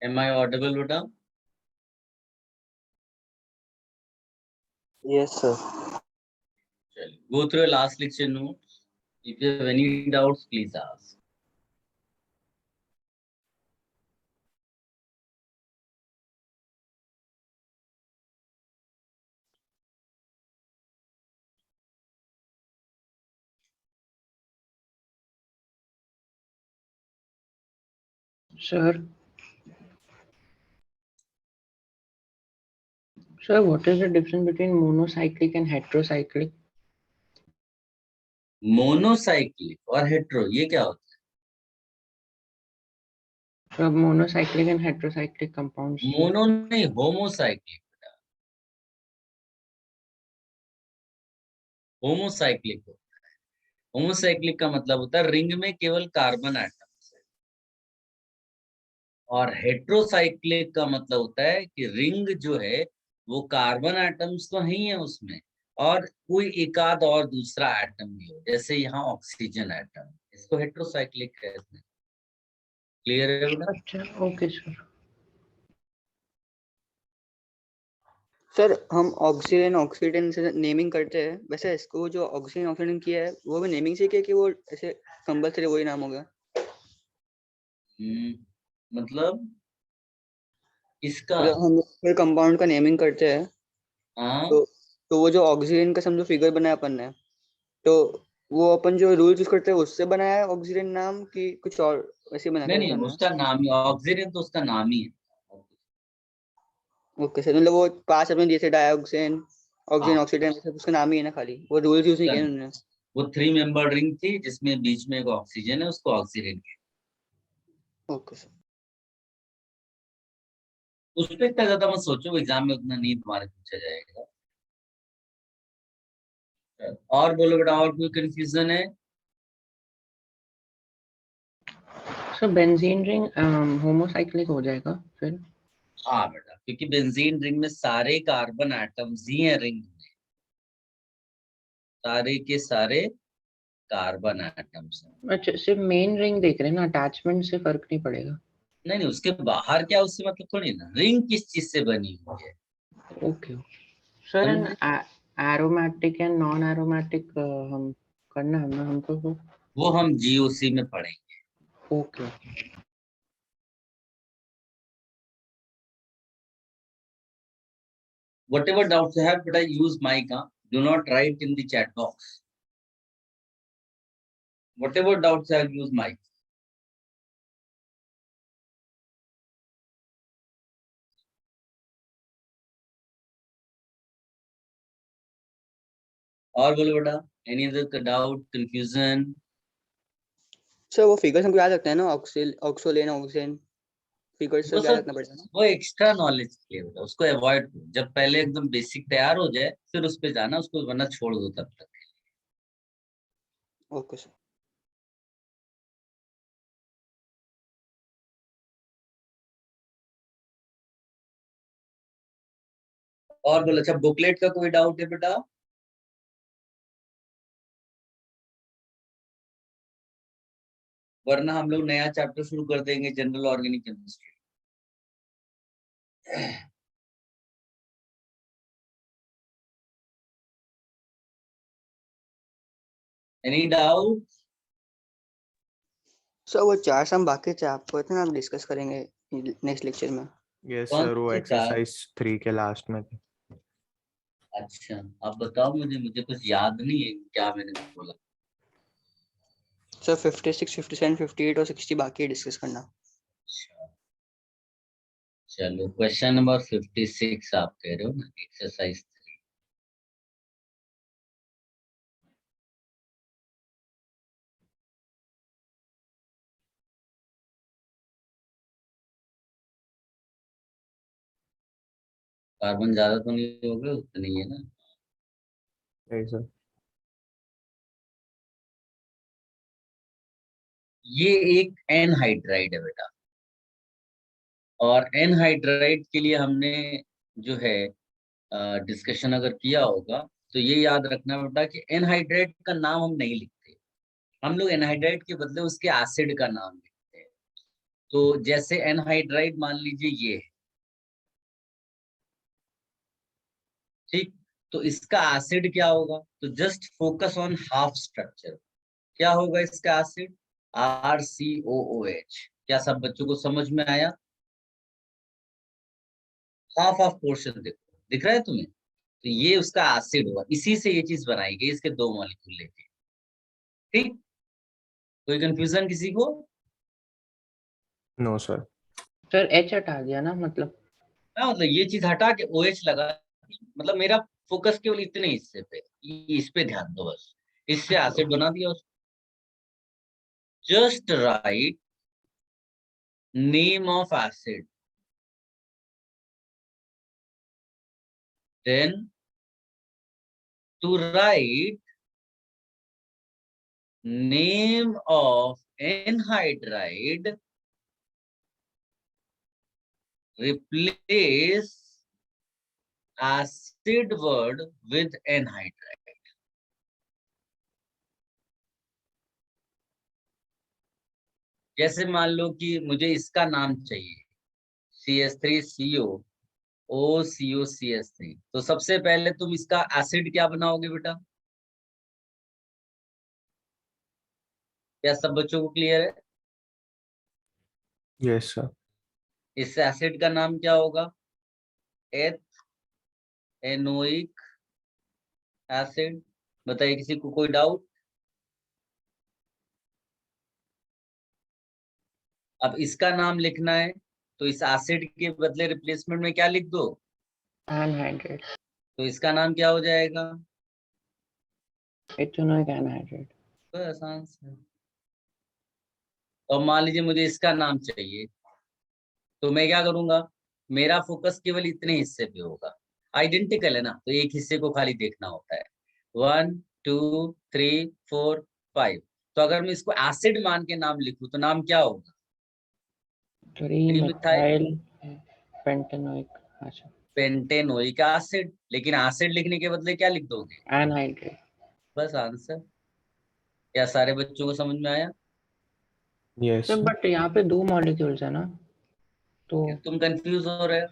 Am I audible, beta? Yes, sir. Go through your last lecture notes. If you have any doubts, please ask. Sir, what is the difference between monocyclic and heterocyclic? Monocyclic और hetero ये क्या होता So monocyclic and heterocyclic compounds. है? Mono नहीं, homocyclic. Homocyclic होता है। Homocyclic का मतलब होता है रिंग में केवल कार्बन एटम्स है, और हेट्रोसाइक्लिक का मतलब होता है कि रिंग जो है वो कार्बन एटम्स तो नहीं है उसमें, और कोई एकाध और दूसरा एटम भी हो, जैसे यहाँ ऑक्सीजन एटम, इसको हेट्रोसाइक्लिक कहते हैं। क्लियर है बेटा? अच्छा, ओके सर। सर हम ऑक्सीजन ऑक्सीजन से नेमिंग करते हैं, वैसे इसको जो ऑक्सीजन ऑक्सीजन किया है वो भी नेमिंग से किया कि वो ऐसे कंपल्सरी वही नाम होगा? मतलब इसका मतलब हम फिर कंपाउंड का नेमिंग करते हैं हाँ तो वो जो ऑक्सीजन का समझो फिगर बनाया अपन ने, तो वो अपन जो रूल यूज करते हैं उससे बनाया है ऑक्सीजन नाम कि कुछ और वैसे बना नहीं कर नहीं, हमने? उसका नाम ही ऑक्सीजन, तो उसका नाम ही है। ओके सर, मतलब वो 5 अपने दिए थे, डाइऑक्सीन ऑक्सीजन हाँ, ऑक्सीजन, उसका नाम ही है ना, खाली वो रूल्स यूज नहीं किए उन्होंने? वो 3 मेंबर रिंग थी जिसमें बीच में एक ऑक्सीजन है, उसको ऑक्सीजन के। Okay sir. उस पर इतना ज्यादा मत सोचो, एग्जाम में उतना नहीं तुम्हारे पूछा जाएगा। और बोलो बेटा, और कोई कंफ्यूजन है? सर बेंजीन रिंग होमोसाइक्लिक हो जाएगा फिर? हाँ बेटा, क्योंकि बेंजीन रिंग में सारे कार्बन एटम्स ही हैं, रिंग में सारे के सारे कार्बन एटम्स हैं। अच्छा, सिर्फ मेन रिंग देख रहे हैं ना, अटैचमेंट से फर्क नहीं पड़ेगा? नहीं नहीं, उसके बाहर क्या, उससे मतलब थोड़ी ना, रिंग किस चीज से बनी हुई है। Okay sir. एंड समझे? एरोमेटिक एंड नॉन एरोमेटिक हम करना है ना हमको तो? वो हम जीओसी में पढ़ेंगे। Okay. Whatever doubts you have, but I use mic. Do not write in the chat box. Whatever doubts you have, use mic. और बोलो बेटा, any other doubt, confusion? Sir वो फिगर्स हमको याद रखना है ना, ऑक्सोलेन ऑक्सीजन फिगर्स वो सब याद सब रखना पड़ेगा ना? वो एक्स्ट्रा नॉलेज के लिए बेटा, उसको अवॉइड करो। जब पहले एकदम बेसिक तैयार हो जाए फिर उस पे जाना, उसको वरना छोड़ दो तब तक। Okay sir. और बोलो, अच्छा बुकलेट का कोई डाउट है बेटा? वरना हम लोग नया चैप्टर शुरू कर देंगे, general organic chemistry. Any doubt? Sir वो 4 सम बाकी थे, आपको इतना हम डिस्कस करेंगे नेक्स्ट लेक्चर में। यस कौन सर, वो से चार? एक्सरसाइज 3 के लास्ट में थे। अच्छा, आप बताओ मुझे, मुझे कुछ याद नहीं है क्या मैंने बोला। सर 56 57 58 और 60 बाकी है डिस्कस करना। अच्छा, चलो क्वेश्चन नंबर 56 आप कह रहे हो ना, एक्सरसाइज 3। कार्बन ज्यादा तो नहीं हो गए, उतने ही है ना? सही सर। ये एक एनहाइड्राइड है बेटा, और एनहाइड्राइड के लिए हमने जो है डिस्कशन अगर किया होगा तो ये याद रखना बेटा कि एनहाइड्राइड का नाम हम नहीं लिखते, हम लोग एनहाइड्राइड के बदले उसके एसिड का नाम लिखते हैं। तो जैसे एनहाइड्राइड मान लीजिए ये है, ठीक, तो इसका एसिड क्या होगा? तो just focus on half structure. क्या होगा इसका एसिड? RCOOH। क्या सब बच्चों को समझ में आया? हाफ ऑफ पोर्शन देखो, दिख रहा है तुम्हें? तो ये उसका एसिड होगा, इसी से ये चीज बनाई गई, इसके दो मॉलिक्यूल लेके। ठीक, कोई कंफ्यूजन किसी को? No sir. सर एच हटा दिया ना, मतलब हाँ, मतलब ये चीज हटा के OH लगा, मतलब मेरा फोकस केवल इतने हिस्से पे, इस पे ध्यान दो बस। इससे एसिड बना दिया। Just write name of acid, then to write name of anhydride, replace acid word with anhydride। जैसे मान लो कि मुझे इसका नाम चाहिए CH3CO OCOCH3, तो सबसे पहले तुम इसका एसिड क्या बनाओगे बेटा? क्या सब बच्चों को क्लियर है? Yes sir. इस एसिड का नाम क्या होगा? एनोइक एसिड। बताइए, किसी को कोई डाउट? अब इसका नाम लिखना है, तो इस एसिड के बदले रिप्लेसमेंट में क्या लिख दो? एनहाइड्रेट, तो इसका नाम क्या हो जाएगा? Ethanoic anhydride. तो आसान से। तो मान लीजिए मुझे इसका नाम चाहिए, तो मैं क्या करूंगा? मेरा फोकस केवल इतने हिस्से पे होगा, आइडेंटिकल है ना, तो एक हिस्से को खाली देखना होता है। 1 2 3 4 5। तो अगर मैं इसको एसिड मान के नाम लिखूं तो नाम क्या होगा? 3 methyl methyl pentanoic acid, pentanoic acid. लेकिन एसिड लिखने के बदले क्या लिख दोगे? एनहाइड्रेट। बस आंसर। क्या सारे बच्चों को समझ में आया? Yes sir sir. बट यहाँ पे 2 मॉलिक्यूल्स है ना, तो कि तुम कंफ्यूज हो रहे हो?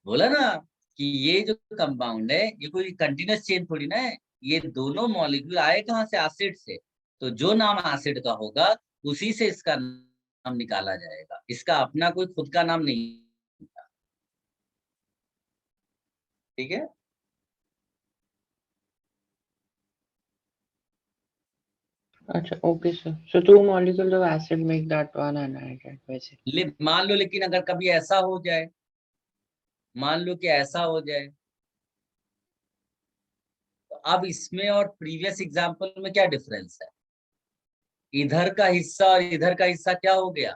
बोला ना कि ये जो कंपाउंड है ये कोई कंटिन्यूअस चेन थोड़ी ना है। ये दोनों मॉलिक्यूल आए कहाँ से? एसिड से। तो जो नाम एसिड का होगा उसी से इसका नाम निकाला जाएगा, इसका अपना कोई खुद का नाम नहीं होता। ठीक है? अच्छा okay sir, so 2 molecules of acid make that one anhydride basically. मान लो, लेकिन अगर कभी ऐसा हो जाए, मान लो कि ऐसा हो जाए, तो अब इसमें और प्रीवियस एग्जाम्पल में क्या डिफरेंस है? इधर का हिस्सा और इधर का हिस्सा क्या हो गया?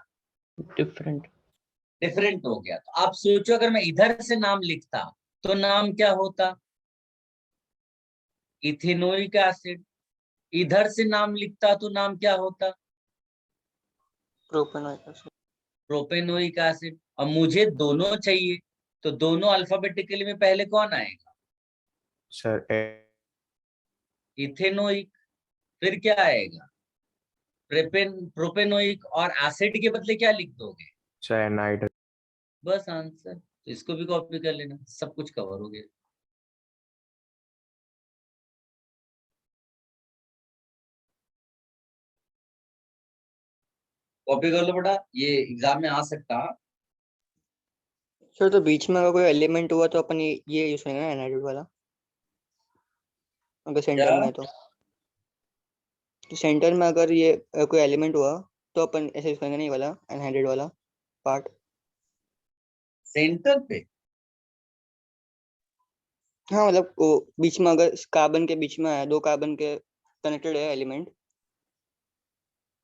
डिफरेंट। डिफरेंट हो गया। तो आप सोचो, अगर मैं इधर से नाम लिखता तो नाम क्या होता? Ethanoic acid. इधर से नाम लिखता तो नाम क्या होता? Propanoic acid. Propanoic acid. अब मुझे दोनों चाहिए, तो दोनों अल्फाबेटिकली में पहले कौन आएगा? Sir ethanoic. फिर क्या आएगा? प्रोपेनोइक। और एसिड के बदले क्या लिख दोगे? साइनाइड। बस आंसर। तो इसको भी कॉपी कर लेना, सब कुछ कवर हो गया। कॉपी कर लो बेटा, ये एग्जाम में आ सकता। सर तो बीच में अगर कोई एलिमेंट हुआ तो अपन ये यूज करेंगे ना एनहाइड्रेट वाला, अगर सेंटर में क्या? है तो सेंटर में अगर ये कोई एलिमेंट हुआ तो अपन ऐसे यूज करेंगे ना, ये वाला एनहाइड्रेट वाला पार्ट। सेंटर पे? हाँ मतलब वो बीच में अगर कार्बन के बीच में है, दो कार्बन के कनेक्टेड है एलिमेंट,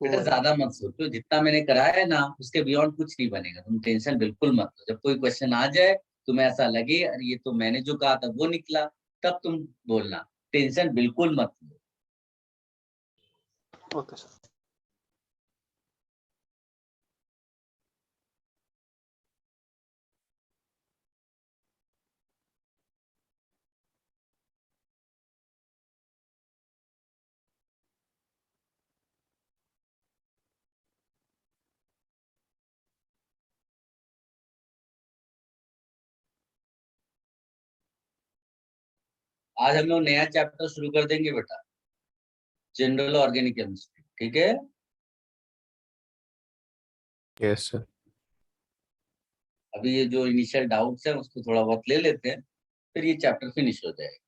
वो बेटा वाला। ज्यादा मत सोचो, जितना मैंने कराया है ना उसके बियॉन्ड कुछ नहीं बनेगा, तुम टेंशन बिल्कुल मत लो। जब कोई क्वेश्चन आ जाए, तुम्हें ऐसा लगे अरे ये तो मैंने जो कहा था वो निकला, तब तुम बोलना। टेंशन बिल्कुल मत लो। Okay sir. आज हम लोग नया चैप्टर शुरू कर देंगे बेटा, जनरल ऑर्गेनिक केमिस्ट्री, ठीक है? Yes, sir. अभी ये जो इनिशियल डाउट्स हैं उसको थोड़ा बहुत ले लेते हैं, फिर ये चैप्टर फिनिश हो जाएगा।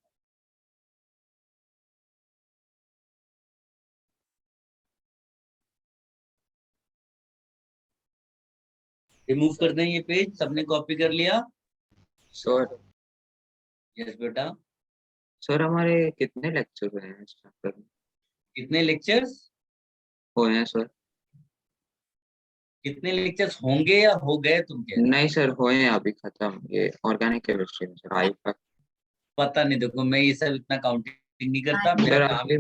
रिमूव कर दें ये पेज, सबने कॉपी कर लिया? सर यस बेटा। सर हमारे कितने लेक्चर हुए हैं इस चैप्टर में? कितने लेक्चर्स? हुए हैं सर? कितने लेक्चर्स होंगे या हो गए तुम कह रहे हो? नहीं सर, हुए हैं, अभी खत्म ये ऑर्गेनिक केमिस्ट्री में सर। आई का पता नहीं, देखो मैं ये सब इतना काउंटिंग नहीं करता, मेरा सर काम, आपके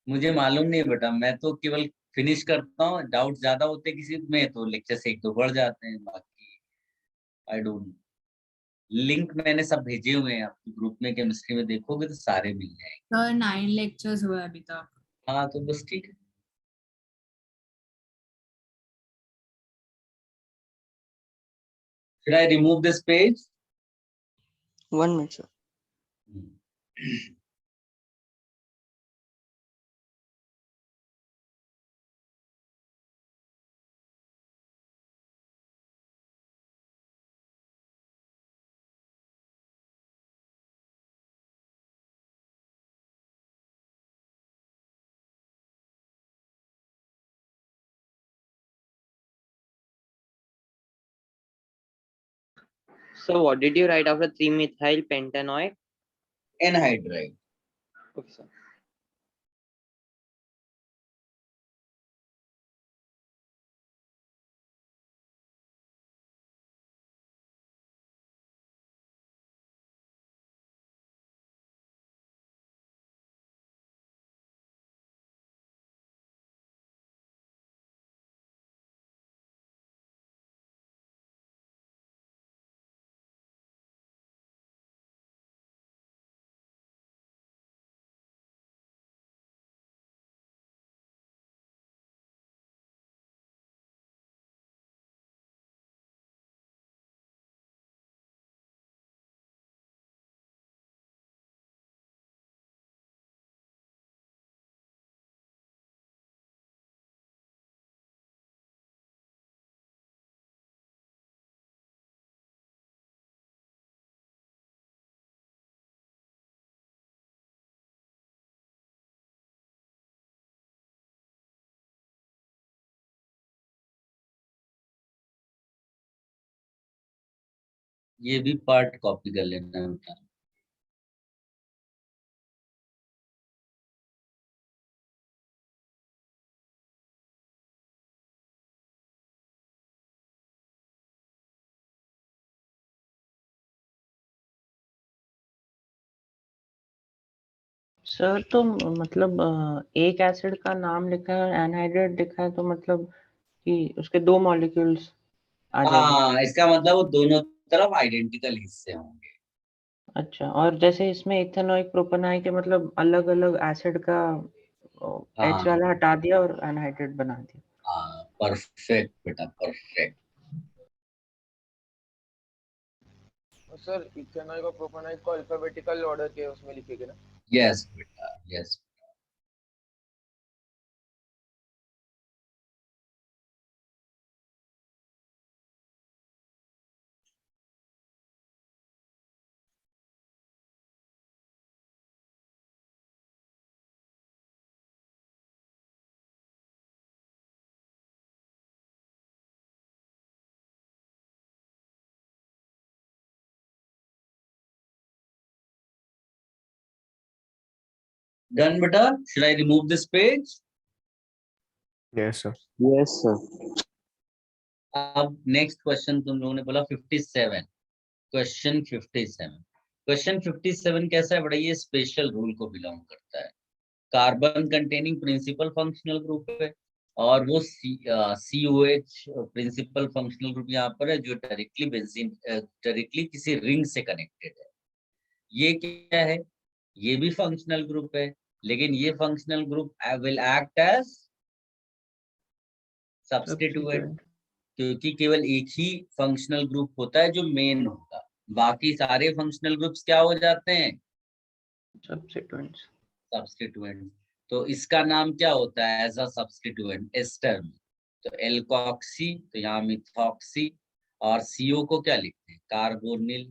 मुझे मालूम नहीं बेटा, मैं तो केवल फिनिश करता हूँ। डाउट ज्यादा होते किसी में तो लेक्चर से एक दो बढ़ जाते हैं, बाकी आई डोंट। लिंक मैंने सब भेजे हुए हैं आपके ग्रुप में, केमिस्ट्री में देखोगे तो सारे मिल जाएंगे। सर 9 लेक्चर्स हुए अभी तक। हाँ तो बस ठीक है। Should I remove this page? 1 minute, sir. So what did you write after 3-methyl pentanoate? Anhydride. Okay, sir. ये भी पार्ट कॉपी कर लेना बेटा। सर तो मतलब एक एसिड का नाम लिखा है और एनहाइड्रेट लिखा है, तो मतलब कि उसके 2 मॉलिक्यूल्स आ जाएंगे। हाँ, इसका मतलब वो दोनों तरफ आइडेंटिकल हिस्से होंगे। अच्छा, और जैसे इसमें इथेनॉइक प्रोपेनॉइक के मतलब अलग अलग एसिड का H वाला हाँ हटा दिया और एनहाइड्रेट बना दिया। हाँ, परफेक्ट बेटा, परफेक्ट। सर इथेनॉल और प्रोपेनॉल को अल्फाबेटिकल ऑर्डर के उसमें लिखेंगे ना? यस बेटा, यस। Done बेटा? Should I remove this page? Yes, sir. Yes sir. अब नेक्स्ट क्वेश्चन तुम लोगों ने बोला 57। क्वेश्चन 57। क्वेश्चन 57 कैसा है बड़ा? ये स्पेशल रूल को बिलोंग करता है। Carbon containing principal functional group है, और वो COH प्रिंसिपल फंक्शनल ग्रुप यहाँ पर है, जो डायरेक्टली बेंजीन डायरेक्टली किसी रिंग से कनेक्टेड है। ये क्या है? ये भी फंक्शनल ग्रुप है, लेकिन ये functional group will act as substituent, क्योंकि केवल एक ही फंक्शनल ग्रुप होता है जो मेन होगा। बाकी सारे फंक्शनल ग्रुप्स क्या हो जाते हैं? सब्स्टिट्यूएंट्स। सब्स्टिट्यूएंट। तो इसका नाम क्या होता है एज अ सब्स्टिट्यूएंट एस्टर में? तो एल्कोक्सी, तो यहाँ मिथॉक्सी, और सीओ को क्या लिखते हैं? कार्बोनिल,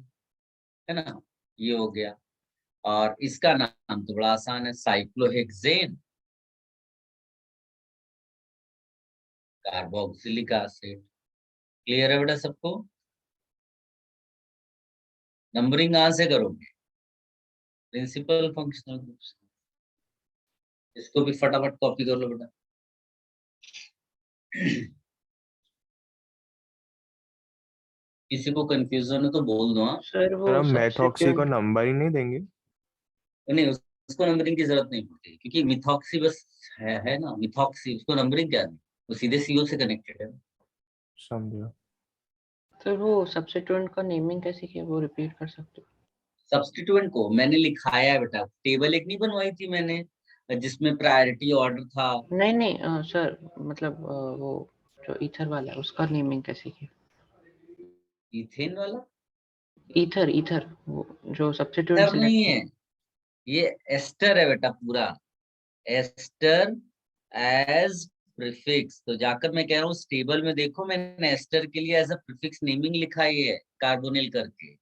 है ना, ये हो गया। और इसका नाम तो बड़ा आसान है, साइक्लोहेक्सेन, कार्बोक्सिलिक एसिड। क्लियर है बेटा सबको? नंबरिंग कहाँ से करोगे? Principal functional groups. इसको भी फटाफट कॉपी कर लो बेटा। किसी को कंफ्यूजन है तो बोल दो। हाँ, सर सर वो हम मेथॉक्सी को सब्स्टिट्यूएंट नंबर ही नहीं देंगे? नहीं उसको नंबरिंग की जरूरत नहीं पड़ती, क्योंकि मिथॉक्सी बस है ना, मिथॉक्सी, उसको नंबरिंग क्या है, वो सीधे सीओ से कनेक्टेड है। समझो। सर वो सब्स्टिट्यूएंट का नेमिंग कैसे किया, वो रिपीट कर सकते हो? सब्स्टिट्यूएंट को मैंने लिखाया है बेटा, टेबल एक नहीं बनवाई थी मैंने जिसमें प्रायोरिटी ऑर्डर था। नहीं नहीं सर, मतलब वो जो ईथर वाला है उसका नेमिंग कैसे किया? इथेन वाला ईथर ईथर वो जो सब्स्टिट्यूएंट एस्टर सिलेक्ट नहीं किया। है, ये एस्टर है बेटा पूरा, एस्टर एज प्रीफिक्स। तो जाकर मैं कह रहा हूँ उस टेबल में देखो, मैंने एस्टर के लिए एज अ प्रीफिक्स नेमिंग लिखा ही है, कार्बोनिल करके।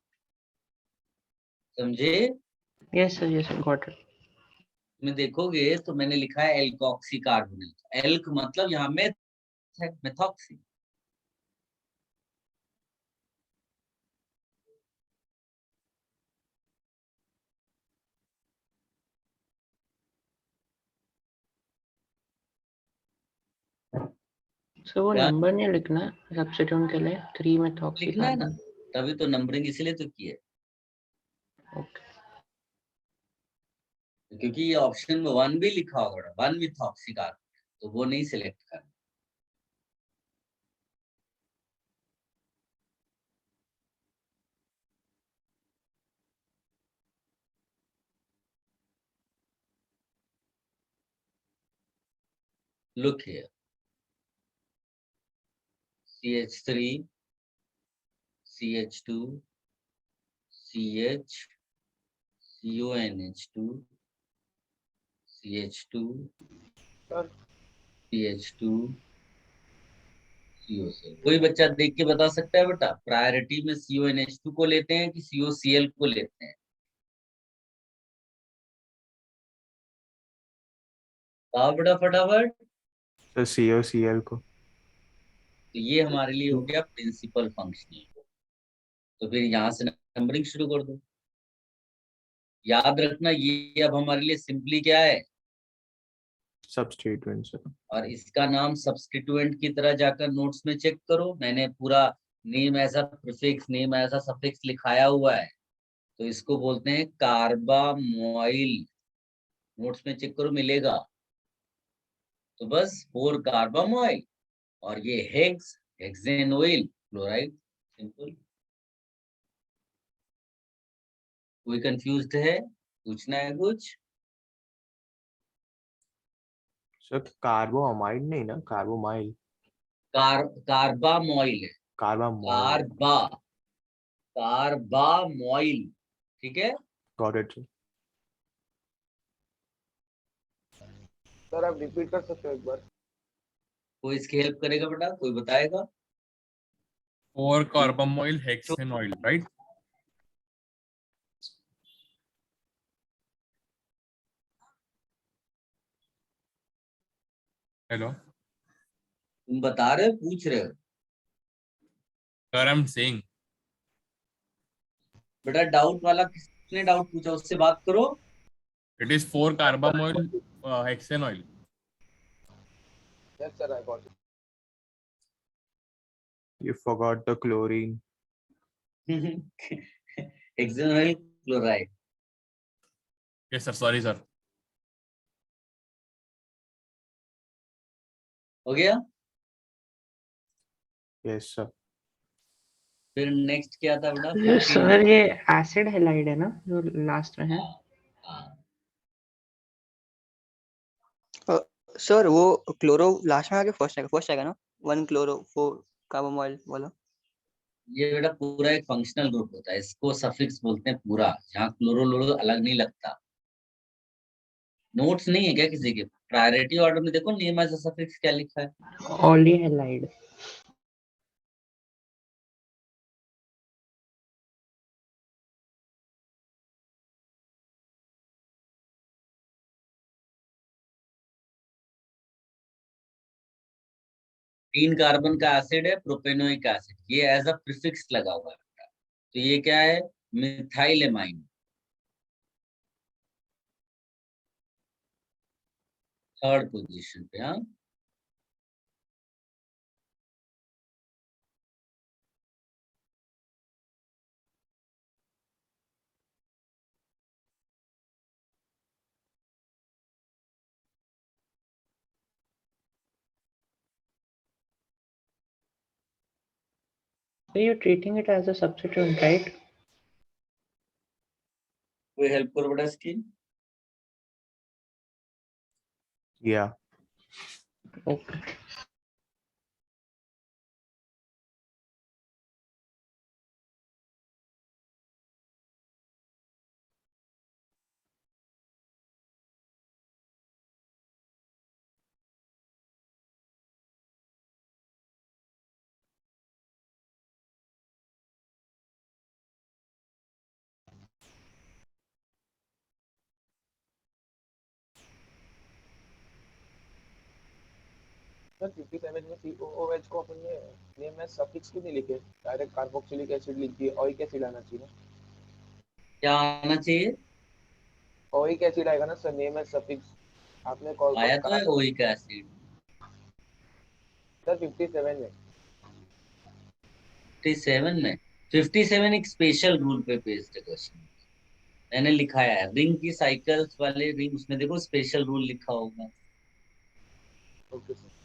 समझे? Yes sir got it. में देखोगे तो मैंने लिखा है एल्कोक्सी कार्बोनिल। एल्क मतलब यहाँ में मेथॉक्सी। सर वो क्या नंबर नहीं लिखना है सब्स्टिट्यूएंट के लिए, 3 मेथॉक्सी लिखना है ना, कार्बन। तभी तो नंबरिंग इसीलिए तो की है, ओके। क्योंकि ये ऑप्शन में 1 भी लिखा होगा, 1 मिथॉक्सी कार्बन, तो वो नहीं सिलेक्ट करना। Look here, CH3, CH2, CH, CONH2, CH2, sir CH2, CO। कोई बच्चा देख के बता सकता है बेटा, प्रायोरिटी में CONH2 को लेते हैं कि COCl को लेते हैं? बताओ बेटा फटाफट। सर COCl को। तो ये हमारे लिए हो गया प्रिंसिपल फंक्शनल। तो फिर यहाँ से नंबरिंग शुरू कर दो। याद रखना ये अब हमारे लिए सिंपली क्या है, सब्स्टिट्यूएंट सर। और इसका नाम सब्स्टिट्यूएंट की तरह जाकर नोट्स में चेक करो, मैंने पूरा name as a prefix, name as a suffix लिखाया हुआ है। तो इसको बोलते हैं कार्बामोइल। नोट्स में चेक करो मिलेगा। तो बस 4 कार्बामोइल, और ये हेक्सेनोइल क्लोराइड, सिंपल। कोई कंफ्यूज्ड है? पूछना है कुछ? सर कार्बोअमाइड नहीं ना, कार्बोमाइल। कार्बामोइल है, कार्बामोइल। कार्बामोइल, ठीक है। Got it sir. सर आप रिपीट कर सकते हो एक बार? कोई इसकी हेल्प करेगा बेटा, कोई बताएगा? 4 कार्बामोइल हेक्सेनॉइल, राइट? हेलो तुम बता रहे हो पूछ रहे हो? सर, आई एम सेइंग बेटा डाउट वाला किसने डाउट पूछा, उससे बात करो। It is 4 carbamoyl hexanoyl. Yes sir I got it. You forgot the chlorine. Hexanoyl chloride. Yes sir, sorry sir. हो गया? Yes sir. फिर नेक्स्ट क्या था बेटा? सर ये एसिड हैलाइड है ना जो लास्ट में है? सर वो क्लोरो लास्ट में आके फर्स्ट आएगा ना, 1 क्लोरो 4 कार्बोमोइल वाला। ये बेटा पूरा एक फंक्शनल ग्रुप होता है, इसको सफिक्स बोलते हैं पूरा, यहाँ क्लोरो लोरो अलग नहीं लगता। नोट्स नहीं है क्या किसी के? प्रायोरिटी ऑर्डर में देखो नेम एज अ सफिक्स क्या लिखा है। ऑली हैलाइड। तीन कार्बन का एसिड है प्रोपेनोइक एसिड, ये एज अ प्रीफिक्स लगा हुआ है बेटा। तो ये क्या है? मिथाइलेमाइन, थर्ड पोजीशन पे। हाँ, So you're treating it as a substituent, right? कोई हेल्प करो बेटा इसकी। Yeah. Okay. सर 57 में COOH को अपन ने नेम एज सफिक्स क्यों नहीं लिखे, डायरेक्ट कार्बोक्सिलिक एसिड लिख दिए। ओइक एसिड आना चाहिए ना। क्या आना चाहिए? ओइक एसिड आएगा ना सर नेम एज सफिक्स। आपने कॉल आया तो है ओइक एसिड सर 57 में। 57 में। 57 एक स्पेशल रूल पे बेस्ड है क्वेश्चन, मैंने लिखा है रिंग की साइकिल्स वाले रिंग, उसमें देखो स्पेशल रूल लिखा होगा। Okay sir.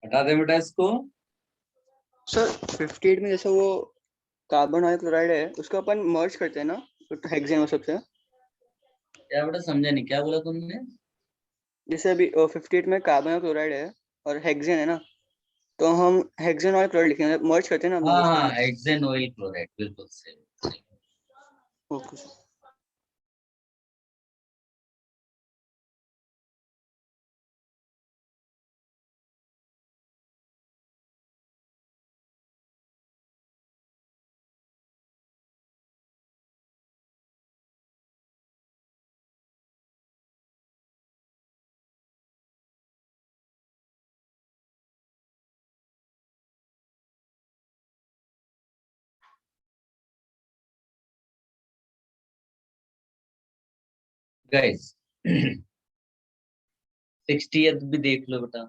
हटा दे बेटा इसको। सर 58 में जैसे वो कार्बन और क्लोराइड है उसको अपन मर्ज करते हैं ना हेक्सेन वो सबसे। क्या बेटा समझा नहीं, क्या बोला तुमने? जैसे अभी 58 में कार्बन और क्लोराइड है और हेक्सेन है ना, तो हम हेक्सेन और क्लोराइड लिखेंगे, मर्ज करते हैं ना हम हाँ उसको। हाँ, हेक्सेन ऑयल क्लोराइड, बिल्कुल सही। Okay sir. गाइस 60th भी देख लो बेटा।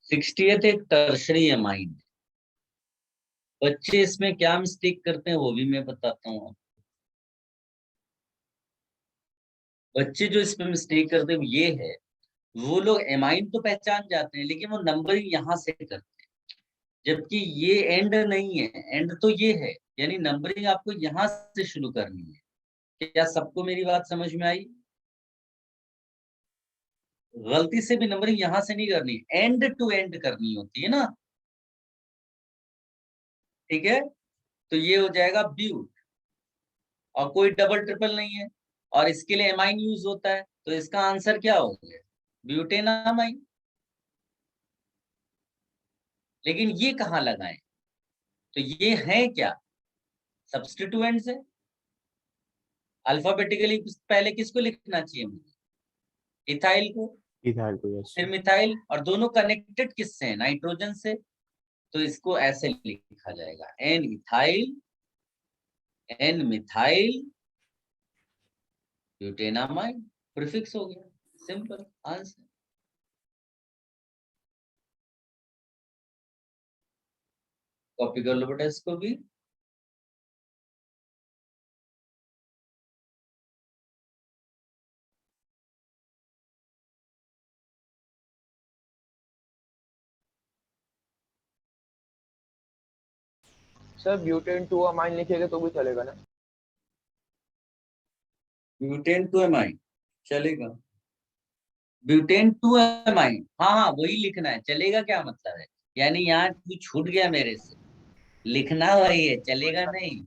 60th एक टर्शरी अमाइन है, बच्चे इसमें क्या मिस्टेक करते हैं वो भी मैं बताता हूँ आपको। बच्चे जो इसमें मिस्टेक करते हैं वो ये है, वो लोग एमाइन तो पहचान जाते हैं लेकिन वो नंबरिंग यहाँ से करते हैं, जबकि ये एंड नहीं है, एंड तो ये है, यानी नंबरिंग आपको यहाँ से शुरू करनी है। क्या सबको मेरी बात समझ में आई? गलती से भी नंबरिंग यहाँ से नहीं करनी, एंड टू एंड करनी होती है ना, ठीक है? तो ये हो जाएगा ब्यूट, और कोई डबल ट्रिपल नहीं है, और इसके लिए एमाइन यूज होता है, तो इसका आंसर क्या हो गया? ब्यूटेनामाइन। लेकिन ये कहाँ लगाएं? तो ये है क्या? सब्स्टिट्यूएंट्स है। अल्फाबेटिकली पहले किसको लिखना चाहिए मुझे? इथाइल को, इथाइल को, यस। फिर मिथाइल, और दोनों कनेक्टेड किससे है? नाइट्रोजन से। तो इसको ऐसे लिखा जाएगा, N ethyl, N methyl, butanamine, prefix हो गया, सिंपल आंसर। कॉपी कर लो बेटा इसको भी। सर ब्यूटेन 2 अमाइन लिखेगा तो भी चलेगा ना? ब्यूटेन टू एमाइन चलेगा, ब्यूटेन टू एमाइन, हाँ हाँ वही लिखना है। चलेगा क्या मतलब है? यानी यहाँ तू छूट गया मेरे से, लिखना वही है, चलेगा नहीं।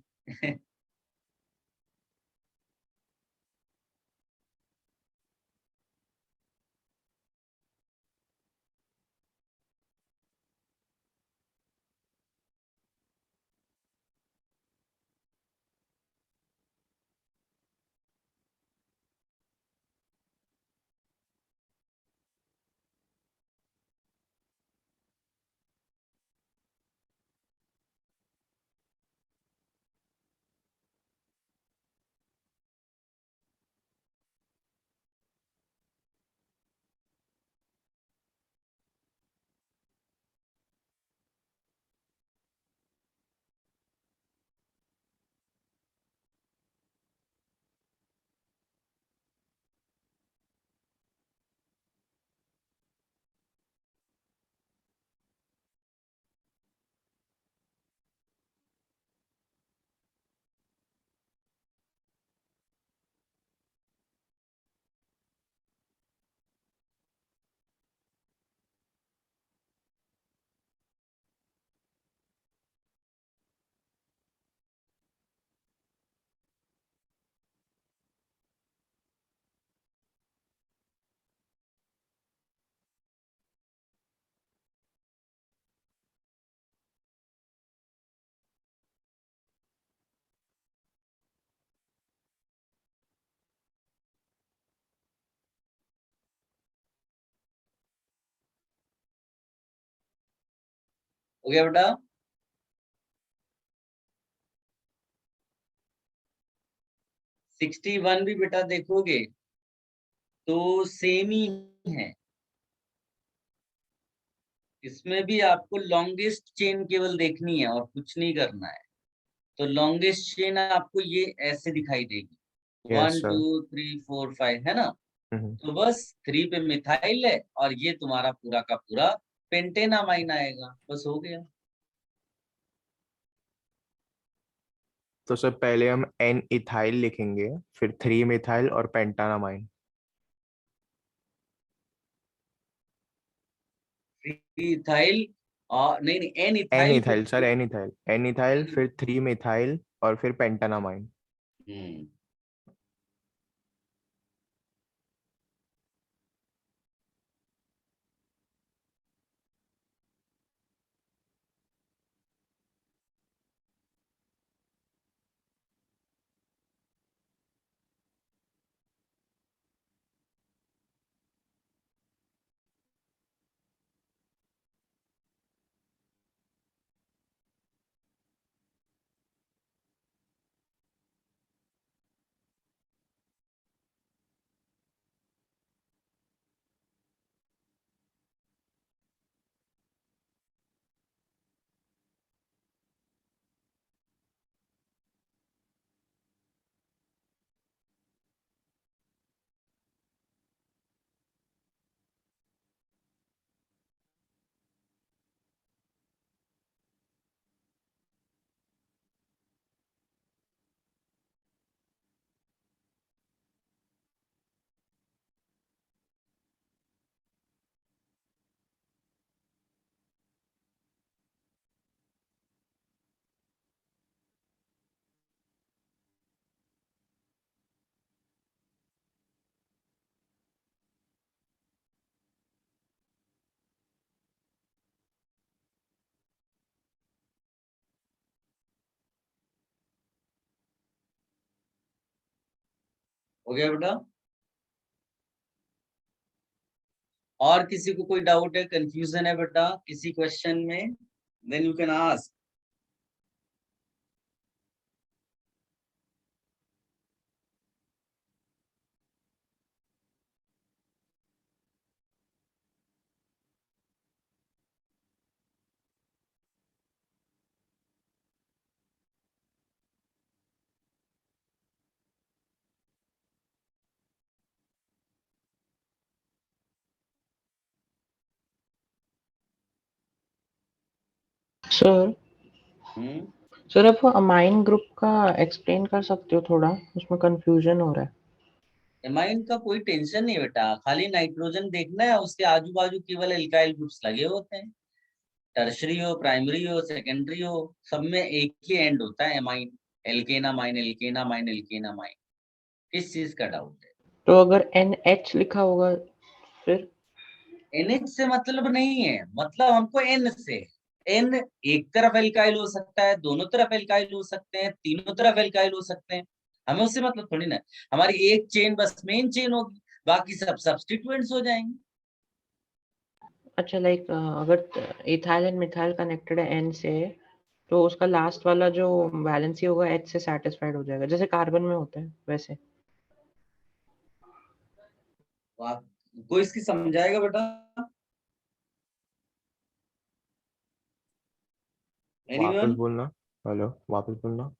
हो गया बेटा? 61 भी बेटा देखोगे तो सेम ही है। इसमें भी आपको लॉन्गेस्ट चेन केवल देखनी है और कुछ नहीं करना है। तो लॉन्गेस्ट चेन आपको ये ऐसे दिखाई देगी, यस 1 सर। 2 3 4 5, है ना? हम्म। तो बस 3 पे मिथाइल है, और ये तुम्हारा पूरा का पूरा पेंटेनामाइन आएगा, बस हो गया। तो सर पहले हम एन इथाइल लिखेंगे, फिर 3 मिथाइल और पेंटानामाइन। इथाइल, और नहीं नहीं, N N ethyl ethyl sir, N ethyl, N ethyl, फिर 3 मिथाइल और फिर पेंटानामाइन। हम्म, हो गया बेटा? और किसी को कोई डाउट है, कंफ्यूजन है बेटा किसी क्वेश्चन में? Then you can ask. Sir hmm, sir आप वो अमाइन ग्रुप का एक्सप्लेन कर सकते हो थोड़ा, उसमें कंफ्यूजन हो रहा है। एमाइन का कोई टेंशन नहीं बेटा, खाली नाइट्रोजन देखना है, उसके आजू बाजू केवल एल्काइल ग्रुप्स लगे होते हैं। टर्शरी हो, प्राइमरी हो, सेकेंडरी हो, सब में एक ही एंड होता है एमाइन। एल्केनामाइन, एल्केनामाइन, एल्केनामाइन। किस चीज का डाउट है? तो अगर NH लिखा होगा फिर? NH से मतलब नहीं है, मतलब हमको N से। N एक तरफ एल्काइल हो सकता है, दोनों तरफ एल्काइल हो सकते हैं, तीनों तरफ एल्काइल हो सकते हैं। हमें उससे मतलब थोड़ी ना। हमारी एक चेन बस मेन चेन होगी, बाकी सब सब्स्टिट्यूएंट्स हो जाएंगे। अच्छा, लाइक अगर इथाइल एंड मिथाइल कनेक्टेड है N से, तो उसका लास्ट वाला जो वैलेंसी होगा H से सेटिस्फाइड हो जाएगा, जैसे कार्बन में होता है वैसे। तो आप कोई इसकी समझाएगा बेटा? वापस एनीवन? बोलना। हेलो, वापस बोलना।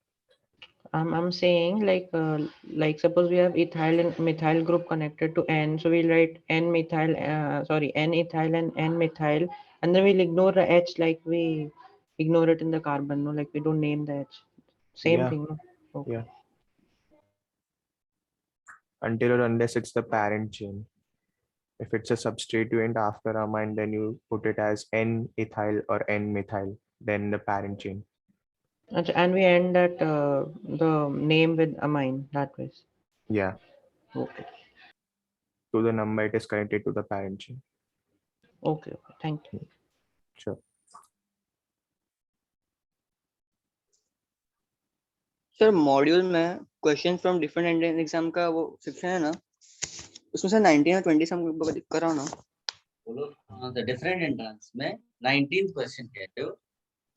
I'm saying like suppose we have ethyl and methyl group connected to N, so we'll write N methyl, N ethyl and N methyl, and then we'll ignore the H like we ignore it in the carbon, no, like we don't name the H. Same Yeah, thing, no? Okay. yeah. Until or unless it's the parent chain. If it's a substituent after amine, then you put it as N-ethyl or N-methyl, then the parent chain. Achha, and we end that the name with amine that way. Yeah, Okay. to the number it is connected to the parent chain. Okay. Okay. Thank you. Sure. Sir module में question from different entrance exam का वो section है ना, उसमें sir 19 और 20 से हमको कराओ ना। बोलो। द डिफरेंट एंट्रेंस में 19th क्वेश्चन कहते हो?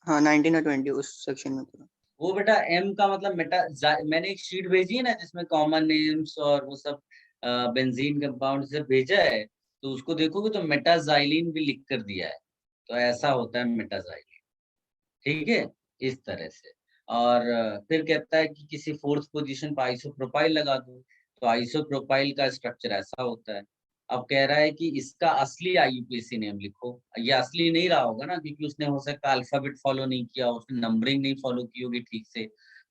हाँ 19 और 20 उस सेक्शन में करो। वो बेटा M का मतलब मैंने एक शीट भेजी है ना जिसमें कॉमन नेम्स और वो सब बेंजीन कंपाउंड से भेजा है, तो उसको देखोगे तो मेटाजाइलिन भी लिख कर दिया है। तो ऐसा होता है मेटाजाइलिन, ठीक है, इस तरह से। और फिर कहता है कि किसी फोर्थ पोजीशन पर आइसोप्रोपाइल लगा दो, तो आइसोप्रोपाइल का स्ट्रक्चर ऐसा होता है। अब कह रहा है कि इसका असली IUPAC नेम लिखो। ये असली नहीं रहा होगा ना, क्योंकि उसने हो सकता है अल्फाबेट फॉलो नहीं किया, उसने नंबरिंग नहीं फॉलो की होगी ठीक से।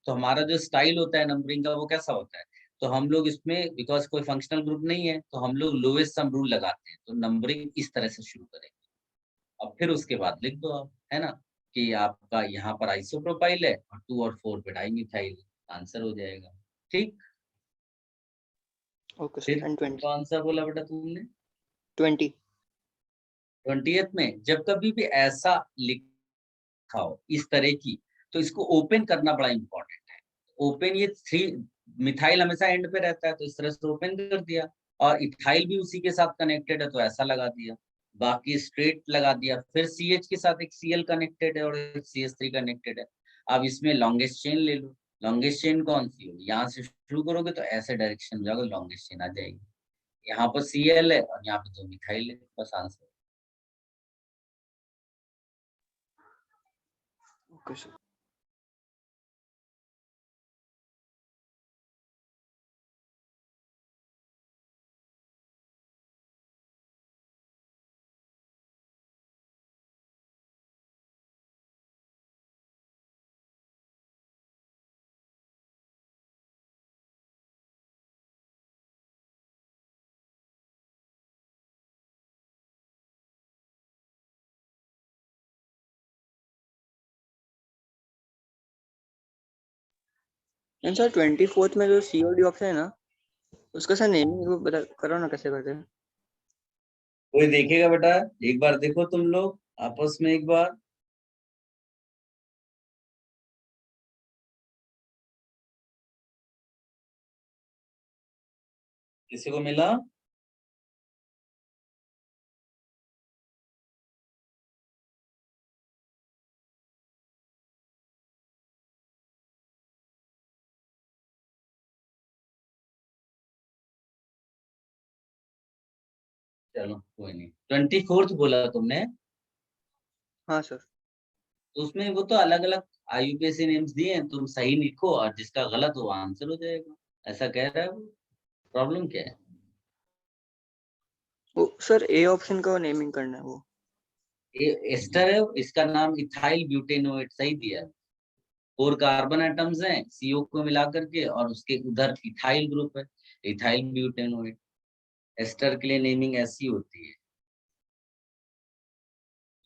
तो हमारा जो स्टाइल होता है नंबरिंग का वो कैसा होता है, तो हम लोग इसमें बिकॉज कोई फंक्शनल ग्रुप नहीं है तो हम लोग लोएस्ट सम रूल लगाते हैं, तो नंबरिंग इस तरह से शुरू करेंगे। अब फिर उसके बाद लिख दो आप, है ना, कि आपका यहाँ पर आइसोप्रोपाइल है और 2 और 4 पे डाइमिथाइल, आंसर हो जाएगा। ठीक, ओके फिर सर। एंड 20 कौन सा बोला बेटा तुमने? 20 20th में जब कभी भी ऐसा लिखा हो इस तरह की, तो इसको ओपन करना बड़ा इंपॉर्टेंट है। ओपन, ये 3 मिथाइल हमेशा एंड पे रहता है, तो इस तरह से ओपन कर दिया, और इथाइल भी उसी के साथ कनेक्टेड है तो ऐसा लगा दिया, बाकी स्ट्रेट लगा दिया। फिर CH के साथ एक Cl कनेक्टेड है और एक CH3 कनेक्टेड है। अब इसमें लॉन्गेस्ट चेन ले लो। लॉन्गेस्ट चेन कौन सी होगी? यहाँ से शुरू करोगे तो ऐसे डायरेक्शन में जाओगे, लॉन्गेस्ट चेन आ जाएगी। यहाँ पर Cl है और यहाँ पे 2 मिथाइल है, बस answer. Okay sir. And sir 24th में जो COD ऑप्शन है ना, उसका सर नेमिंग वो बता करो ना कैसे करते हैं। कोई देखेगा बेटा? एक बार देखो तुम लोग आपस में एक बार। किसी को मिला? चलो कोई नहीं। 24th बोला तुमने, हाँ सर। तो उसमें वो तो अलग अलग IUPAC नेम्स दिए हैं, तुम सही लिखो और जिसका गलत हो आंसर हो जाएगा, ऐसा कह रहा है वो। प्रॉब्लम क्या है? वो सर ए ऑप्शन का नेमिंग करना है वो। एस्टर है, इसका नाम इथाइल ब्यूटेनोएट सही दिया है। 4 कार्बन एटम्स हैं CO को मिला करके, और उसके उधर इथाइल ग्रुप है, इथाइल ब्यूटेनोएट। एस्टर के लिए नेमिंग ऐसी होती है।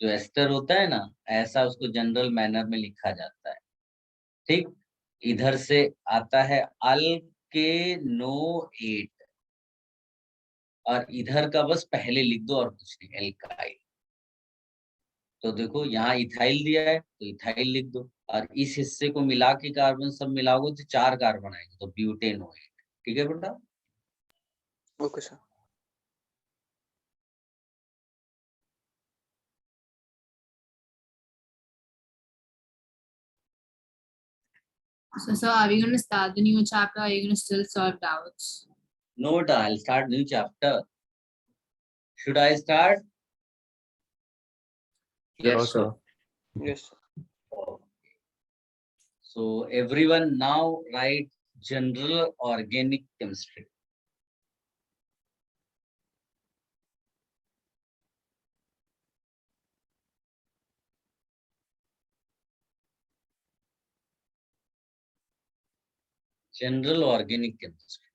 जो एस्टर होता है ना, ऐसा उसको जनरल मैनर में लिखा जाता है। ठीक, इधर से आता है अल्केनोएट, और इधर का बस पहले लिख दो और कुछ नहीं, एल्काइल। तो देखो यहाँ इथाइल दिया है तो इथाइल लिख दो, और इस हिस्से को मिला के कार्बन सब मिलाओगे तो 4 कार्बन आएंगे, तो ब्यूटेनोएट। ठीक है बेटा? Okay sir. So are we going to start the new chapter? Or are you going to still solve doubts? No, I'll start new chapter. Should I start? Yes, sir. Yes sir. So everyone now write general organic chemistry. General organic chemistry,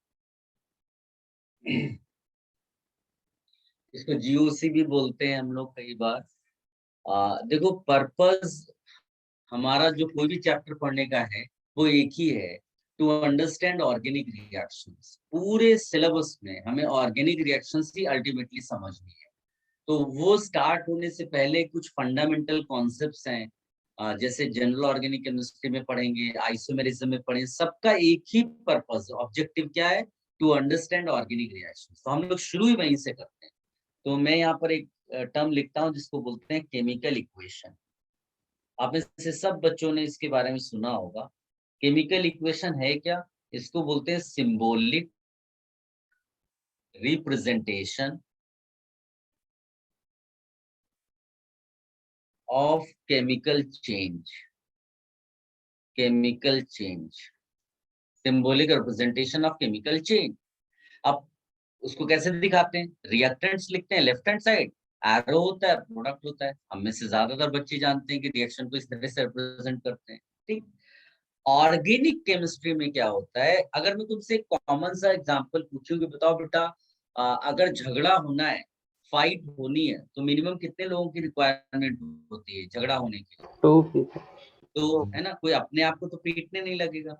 इसको GOC भी बोलते हैं हम लोग कई बार। देखो purpose हमारा जो कोई भी चैप्टर पढ़ने का है वो एक ही है, टू अंडरस्टैंड ऑर्गेनिक रिएक्शंस। पूरे सिलेबस में हमें ऑर्गेनिक रिएक्शंस ही अल्टीमेटली समझनी है। तो वो स्टार्ट होने से पहले कुछ फंडामेंटल कॉन्सेप्ट्स हैं, जैसे जनरल ऑर्गेनिक केमिस्ट्री में पढ़ेंगे, आइसोमेरिज्म में पढ़ेंगे, सबका एक ही पर्पस ऑब्जेक्टिव क्या है, टू अंडरस्टैंड ऑर्गेनिक रिएक्शंस। तो हम लोग शुरू ही वहीं से करते हैं। तो मैं यहाँ पर एक टर्म लिखता हूँ जिसको बोलते हैं केमिकल इक्वेशन। आप में से सब बच्चों ने इसके बारे में सुना होगा। केमिकल इक्वेशन है क्या? इसको बोलते हैं symbolic representation of chemical change. Chemical change, symbolic representation of chemical change. अब उसको कैसे दिखाते हैं? रिएक्टेंट्स लिखते हैं, लेफ्ट हैंड साइड एरो होता है, प्रोडक्ट होता है। हम में से ज्यादातर बच्चे जानते हैं कि रिएक्शन को इस तरह से रिप्रेजेंट करते हैं। ठीक, ऑर्गेनिक केमिस्ट्री में क्या होता है? अगर मैं तुमसे एक कॉमन सा एग्जांपल पूछूं कि बताओ बेटा, अगर झगड़ा होना है, फाइट होनी है, तो मिनिमम कितने लोगों की रिक्वायरमेंट होती है झगड़ा होने के लिए? 2 people. तो है ना, कोई अपने आप को तो पीटने नहीं लगेगा।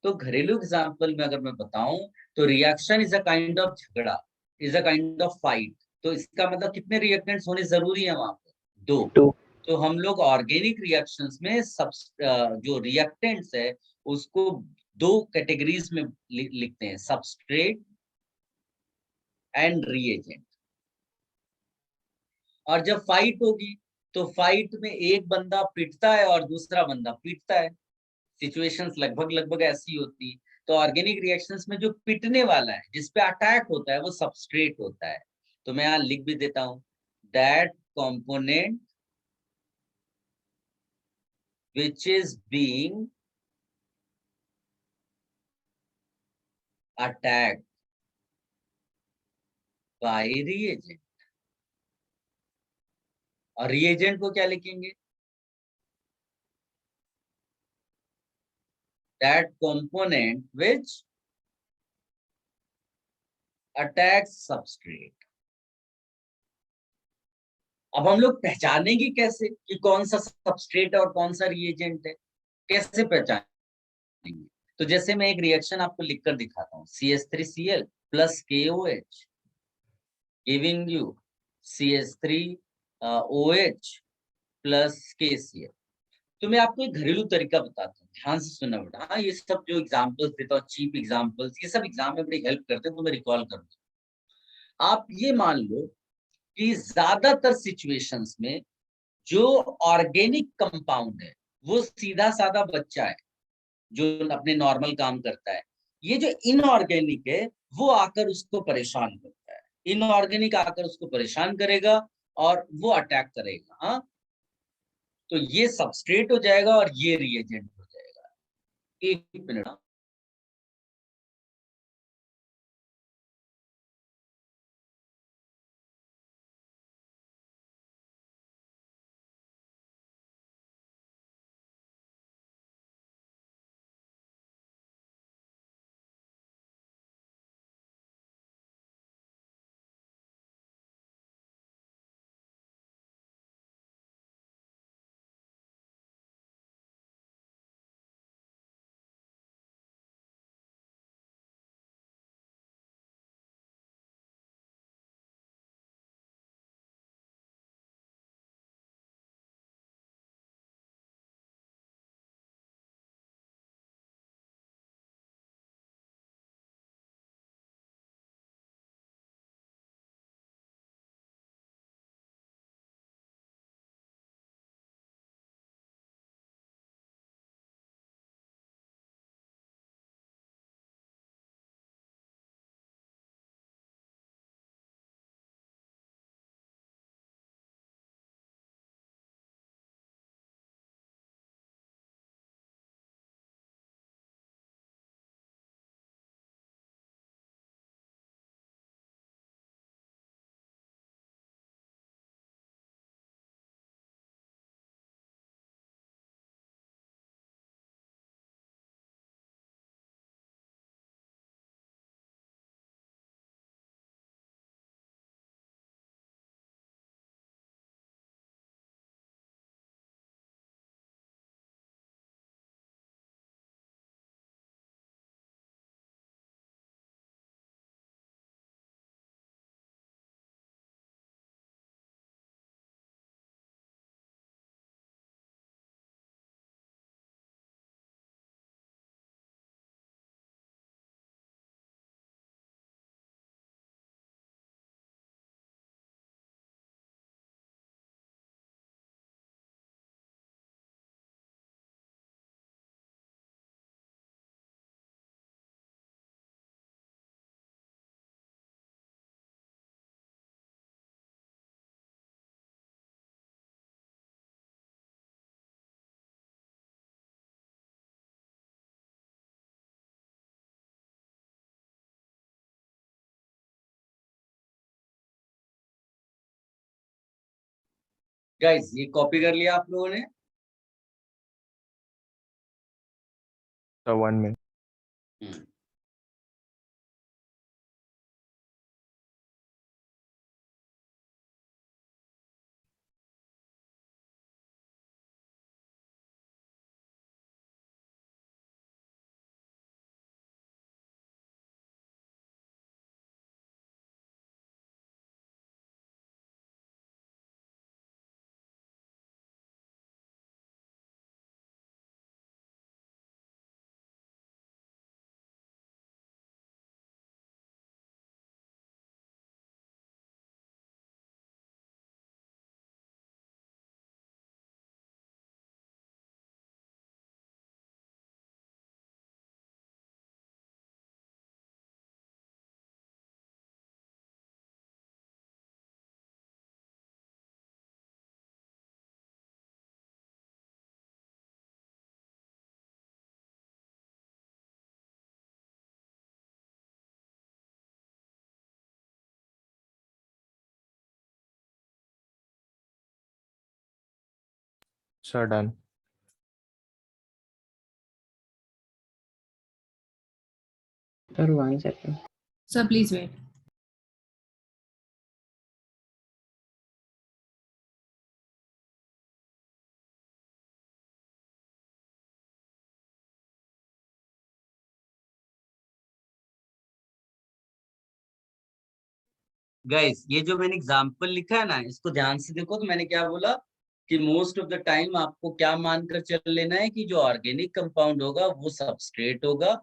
तो घरेलू एग्जांपल में अगर मैं बताऊं तो reaction is a kind of झगड़ा, is a kind of fight. तो इसका मतलब कितने रिएक्टेंट्स होने जरूरी है वहां पर? 2। 2. तो हम लोग ऑर्गेनिक रिएक्शंस में जो रिएक्टेंट्स है उसको 2 कैटेगरीज में लिखते हैं, सबस्ट्रेट एंड रिएजेंट। और जब फाइट होगी तो फाइट में एक बंदा पिटता है और दूसरा बंदा पीटता है। सिचुएशंस लगभग लगभग ऐसी होती है। तो ऑर्गेनिक रिएक्शंस में जो पिटने वाला है, जिसपे अटैक होता है, वो सबस्ट्रेट होता है। तो मैं यहाँ लिख भी देता हूं, that component which is being attacked by reagent। और रिएजेंट को क्या लिखेंगे? that component which attacks substrate। अब हम लोग पहचानेंगे कैसे कि कौन सा सबस्ट्रेट है और कौन सा रिएजेंट है? कैसे पहचानेंगे? तो जैसे मैं एक रिएक्शन आपको लिखकर दिखाता हूँ, CH3Cl plus KOH giving you CH3OH plus KCl। तो मैं आपको एक घरेलू तरीका बताता हूँ, ध्यान से सुनना बेटा। हाँ, ये सब जो एग्जाम्पल्स देता हूँ, चीप एग्जाम्पल्स, ये सब एग्जाम में बड़ी हेल्प करते हैं, तो मैं रिकॉल करूँगा। आप ये मान लो कि ज्यादातर सिचुएशंस में जो ऑर्गेनिक कंपाउंड है वो सीधा साधा बच्चा है जो अपने नॉर्मल काम करता है। ये जो इनऑर्गेनिक है वो आकर उसको परेशान करता है, इनऑर्गेनिक आकर उसको परेशान करेगा और वो अटैक करेगा। हाँ, तो ये सबस्ट्रेट हो जाएगा और ये रिएजेंट हो जाएगा। एक मिनट। गाइस, ये कॉपी कर लिया आप लोगों ने? So 1 minute. So done. Sir, 1 second. Sir, please wait. Guys, ये जो मैंने एग्जाम्पल लिखा है ना, इसको ध्यान से देखो। तो मैंने क्या बोला कि मोस्ट ऑफ द टाइम आपको क्या मानकर चल लेना है कि जो ऑर्गेनिक कंपाउंड होगा वो सबस्ट्रेट होगा,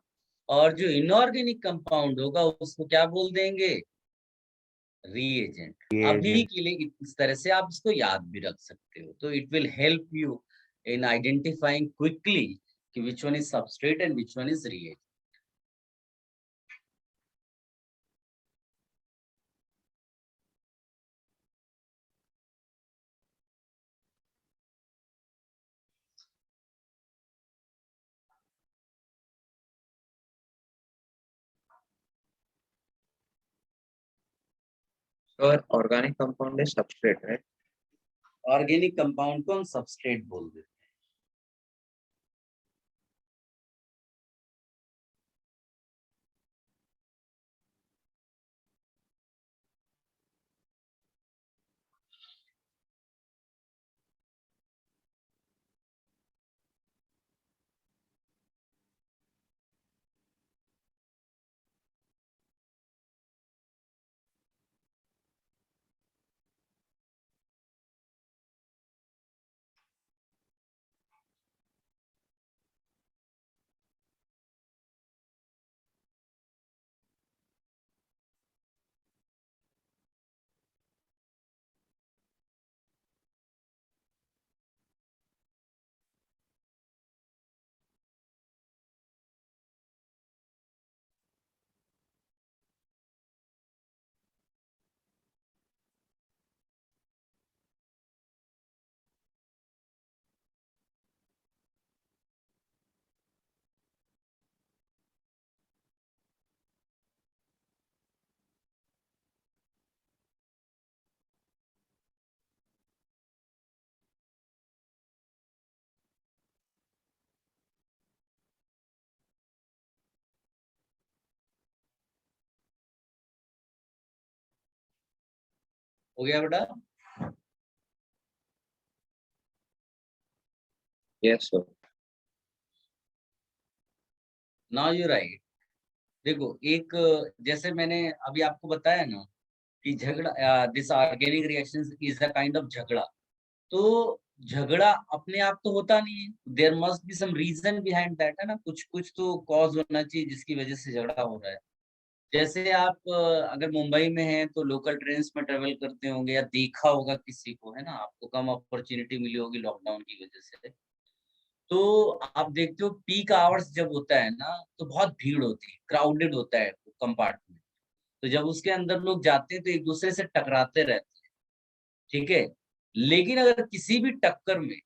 और जो इनऑर्गेनिक कंपाउंड होगा उसको क्या बोल देंगे, रीएजेंट। अभी Reagent. के लिए इस तरह से आप इसको याद भी रख सकते हो, तो it will help you in identifying quickly कि which one is substrate and which one is reagent. Sir, organic compound is substrate, right? Organic compound को हम सबस्ट्रेट बोल देते हैं। हो गया बेटा? Yes, sir. Now you right. देखो एक जैसे मैंने अभी आपको बताया ना कि झगड़ा, this organic reaction is a kind of झगड़ा। तो झगड़ा अपने आप तो होता नहीं है, there must be some reason behind that, है ना, कुछ कुछ तो कॉज होना चाहिए जिसकी वजह से झगड़ा हो रहा है। जैसे आप अगर मुंबई में हैं तो लोकल ट्रेन्स में ट्रेवल करते होंगे या देखा होगा किसी को, है ना, आपको कम अपॉर्चुनिटी मिली होगी लॉकडाउन की वजह से। तो आप देखते हो पीक आवर्स जब होता है ना तो बहुत भीड़ होती है, क्राउडेड होता है कंपार्टमेंट। तो जब उसके अंदर लोग जाते हैं तो एक दूसरे से टकराते रहते हैं, ठीक है। लेकिन अगर किसी भी टक्कर में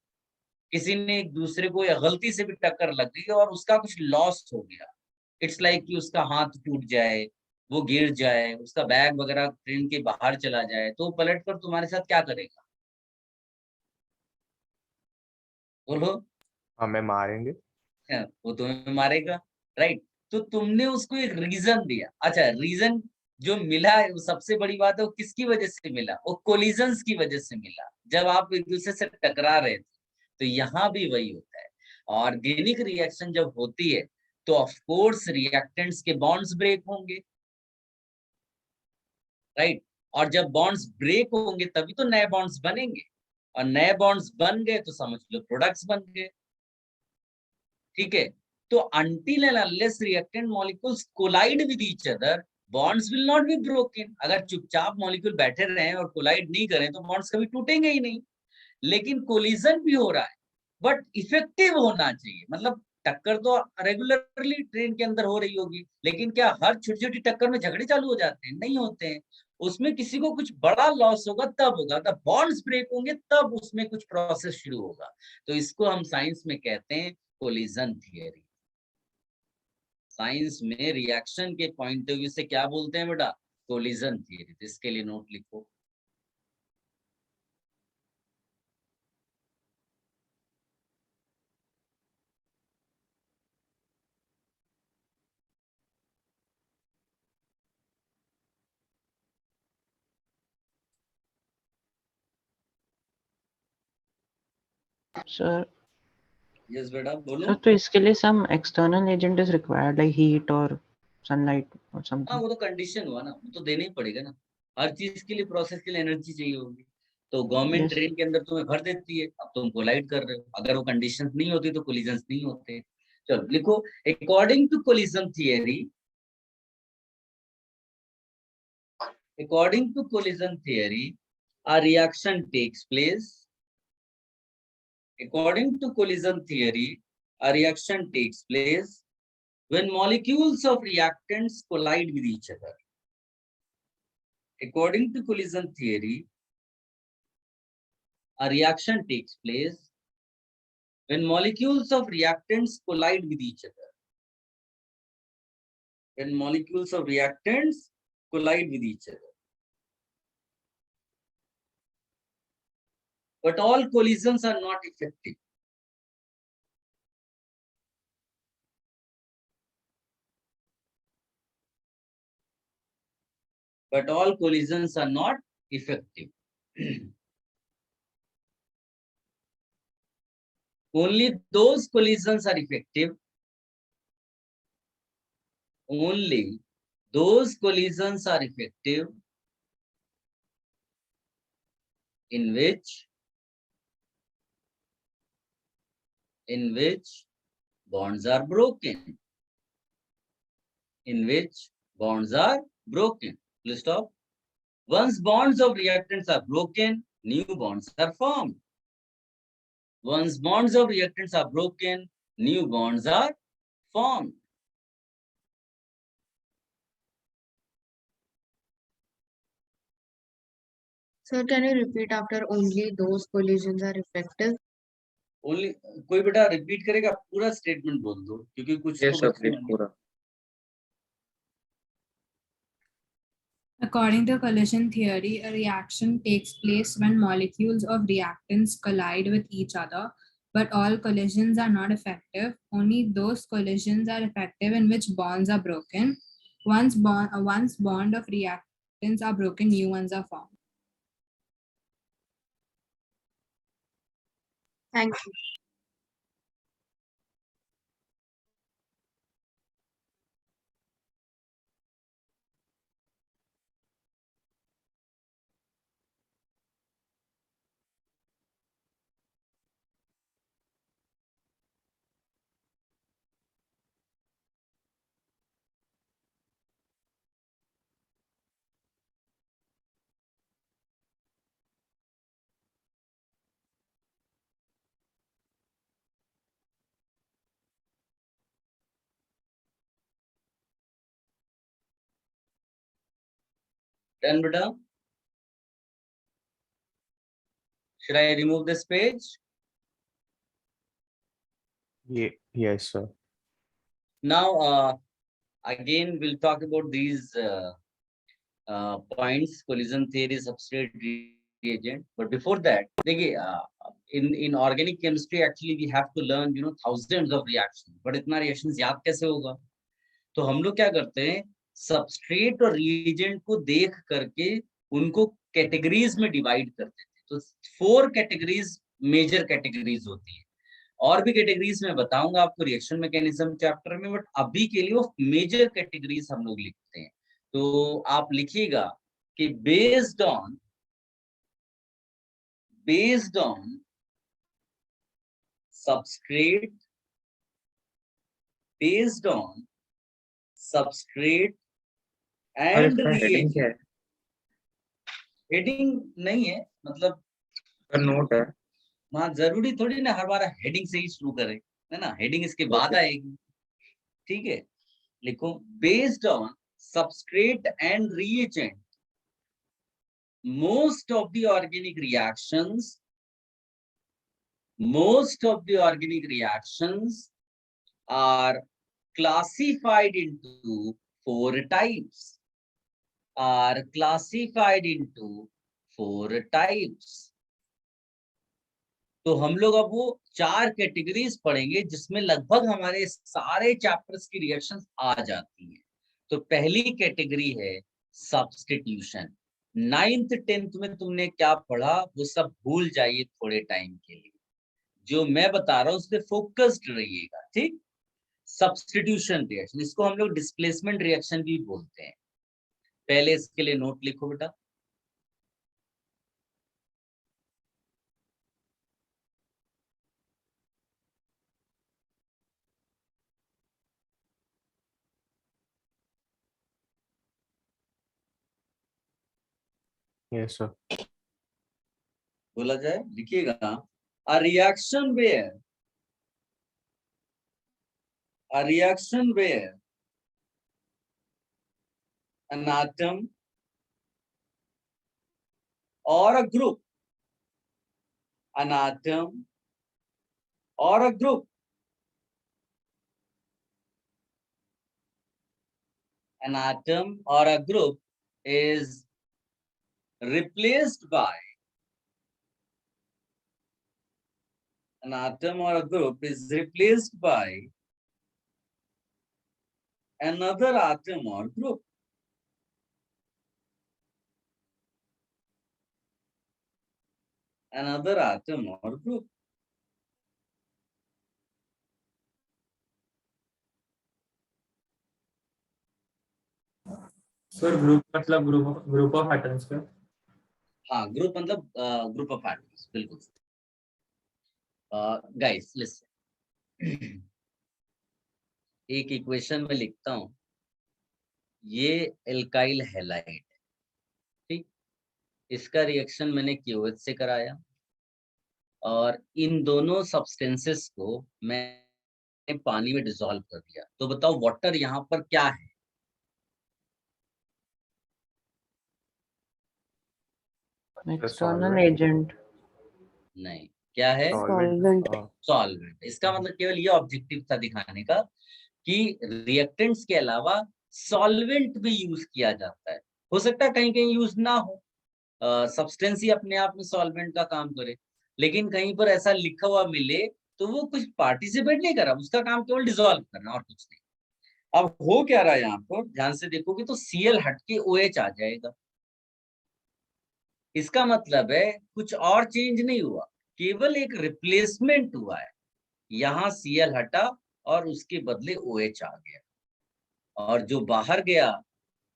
किसी ने एक दूसरे को या गलती से भी टक्कर लग गई और उसका कुछ लॉस हो गया, इट्स लाइक कि उसका हाथ टूट जाए, वो गिर जाए, उसका बैग वगैरह ट्रेन के बाहर चला जाए, तो पलट कर तुम्हारे साथ क्या करेगा, बोलो? हमें मारेंगे। है, वो तुम्हें मारेगा, राइट। तो तुमने उसको एक रीजन दिया। अच्छा, रीजन जो मिला है वो सबसे बड़ी बात है, वो किसकी वजह से मिला, वो कोलिजन्स की वजह से मिला, जब आप एक दूसरे से टकरा रहे थे। तो यहाँ भी वही होता है, ऑर्गेनिक रिएक्शन जब होती है तो ऑफ कोर्स रिएक्टेंट्स के बॉन्ड्स ब्रेक होंगे, राइट। और जब बॉन्ड्स ब्रेक होंगे तभी तो नए बॉन्ड्स बनेंगे, और नए बॉन्ड्स बन गए तो समझ लो प्रोडक्ट्स बन गए, ठीक है। तो until and unless reactant molecules collide with each other, bonds will not be broken। अगर चुपचाप मॉलिक्यूल बैठे रहे और कोलाइड नहीं करें तो बॉन्ड्स कभी टूटेंगे ही नहीं। लेकिन कोलिजन भी हो रहा है, बट इफेक्टिव होना चाहिए। मतलब टक्कर तो रेगुलरली ट्रेन के अंदर हो रही होगी, लेकिन क्या हर छोटी छोटी टक्कर में झगड़े चालू हो जाते हैं? नहीं होते हैं। उसमें किसी को कुछ बड़ा लॉस होगा तब होगा, तब बॉन्ड्स ब्रेक होंगे, तब उसमें कुछ प्रोसेस शुरू होगा। तो इसको हम साइंस में कहते हैं कोलिजन थियरी। साइंस में रिएक्शन के पॉइंट ऑफ व्यू से क्या बोलते हैं बेटा? Collision theory. तो इसके लिए नोट लिखो। Sir, यस बेटा बोलो। sir, तो इसके लिए some external agent is required like heat or sunlight or हाँ, something. वो तो कंडीशन हुआ ना, वो तो देना ही पड़ेगा ना। हर चीज के लिए, प्रोसेस के लिए एनर्जी चाहिए होगी। तो गवर्नमेंट Yes. ट्रेन के अंदर तुम्हें भर देती है, अब तुम कोलाइड कर रहे हो। अगर वो कंडीशंस नहीं होती तो कोलिजन्स नहीं होते। चलो लिखो, according to collision theory, according to collision theory, a reaction takes place. According to collision theory, a reaction takes place when molecules of reactants collide with each other. According to collision theory, a reaction takes place when molecules of reactants collide with each other. When molecules of reactants collide with each other. But all collisions are not effective. But all collisions are not effective. Only those collisions are effective. Only those collisions are effective in which bonds are broken. In which bonds are broken. Full stop. Once bonds of reactants are broken, new bonds are formed. Once bonds of reactants are broken, new bonds are formed. Sir, can you repeat after only those collisions are effective? Only कोई बेटा repeat करेगा, पूरा statement बोल दो, क्योंकि कुछ Yes, तो sir, बच्चे please, होंगे। पूरा. According to collision theory, a reaction takes place when molecules of reactants collide with each other, but all collisions are not effective. Only those collisions are effective in which bonds are broken. Once bond of reactants are broken, new ones are formed. Thank you. Done, beta? Should I remove this page? Yes, sir. Now, again, we'll talk about these points: collision theory, substrate reagent. But before that, in organic chemistry, actually, we have to learn, thousands of reactions. But इतना reactions याद कैसे होगा? तो हम लोग क्या करते हैं, सबस्ट्रेट और रिएजेंट को देख करके उनको कैटेगरीज में डिवाइड कर देते हैं। तो 4 कैटेगरीज मेजर कैटेगरीज होती है, और भी कैटेगरीज में बताऊंगा आपको रिएक्शन मैकेनिज्म चैप्टर में, बट अभी के लिए वो मेजर कैटेगरीज हम लोग लिखते हैं। तो आप लिखिएगा कि based on substrate, based on substrate और and इसका हेडिंग क्या reagent. हेडिंग नहीं है, मतलब है? नोट है. वहां जरूरी थोड़ी ना हर बार हेडिंग से ही शुरू करें, है ना, हेडिंग इसके बाद आएगी। ठीक है, लिखो based on substrate and reagent, most of the organic reactions are classified into 4 types. तो हम लोग अब वो 4 कैटेगरीज पढ़ेंगे जिसमें लगभग हमारे सारे चैप्टर्स की रिएक्शंस आ जाती हैं। तो पहली कैटेगरी है सब्स्टिट्यूशन। 9th 10th में तुमने क्या पढ़ा वो सब भूल जाइए थोड़े टाइम के लिए, जो मैं बता रहा हूँ उस पर फोकस्ड रहिएगा। ठीक, सब्स्टिट्यूशन रिएक्शन, इसको हम लोग डिस्प्लेसमेंट रिएक्शन भी बोलते हैं। पहले इसके लिए नोट लिखो बेटा, Yes, sir. बोला जाए, लिखिएगा, a reaction where an atom or a group, an atom or a group is replaced by another atom or group. Another atom or group. Sir group मतलब ग्रुप ऑफ एटम्स का? हाँ, group मतलब group of atoms, बिल्कुल। Guys listen, एक equation में लिखता हूं, ये एल्काइल हैलाइड है, ठीक। इसका रिएक्शन मैंने KOH से कराया और इन दोनों सब्सटेंसेस को मैंने पानी में डिसॉल्व कर दिया। तो बताओ वाटर यहाँ पर क्या है? External agent. नहीं, क्या है? Solvent. सॉल्वेंट। इसका मतलब केवल ये ऑब्जेक्टिव था दिखाने का कि रिएक्टेंट्स के अलावा सॉल्वेंट भी यूज किया जाता है। हो सकता है कहीं कहीं यूज ना हो, सब्सटेंस ही अपने आप में सॉल्वेंट का काम करे, लेकिन कहीं पर ऐसा लिखा हुआ मिले तो वो कुछ पार्टिसिपेट नहीं कर रहा, उसका काम केवल डिसॉल्व करना और कुछ नहीं। अब हो क्या रहा है यहाँ पर, ध्यान से देखोगे तो Cl हट के OH आ जाएगा। इसका मतलब है कुछ और चेंज नहीं हुआ, केवल एक रिप्लेसमेंट हुआ है। यहाँ Cl हटा और उसके बदले OH आ गया, और जो बाहर गया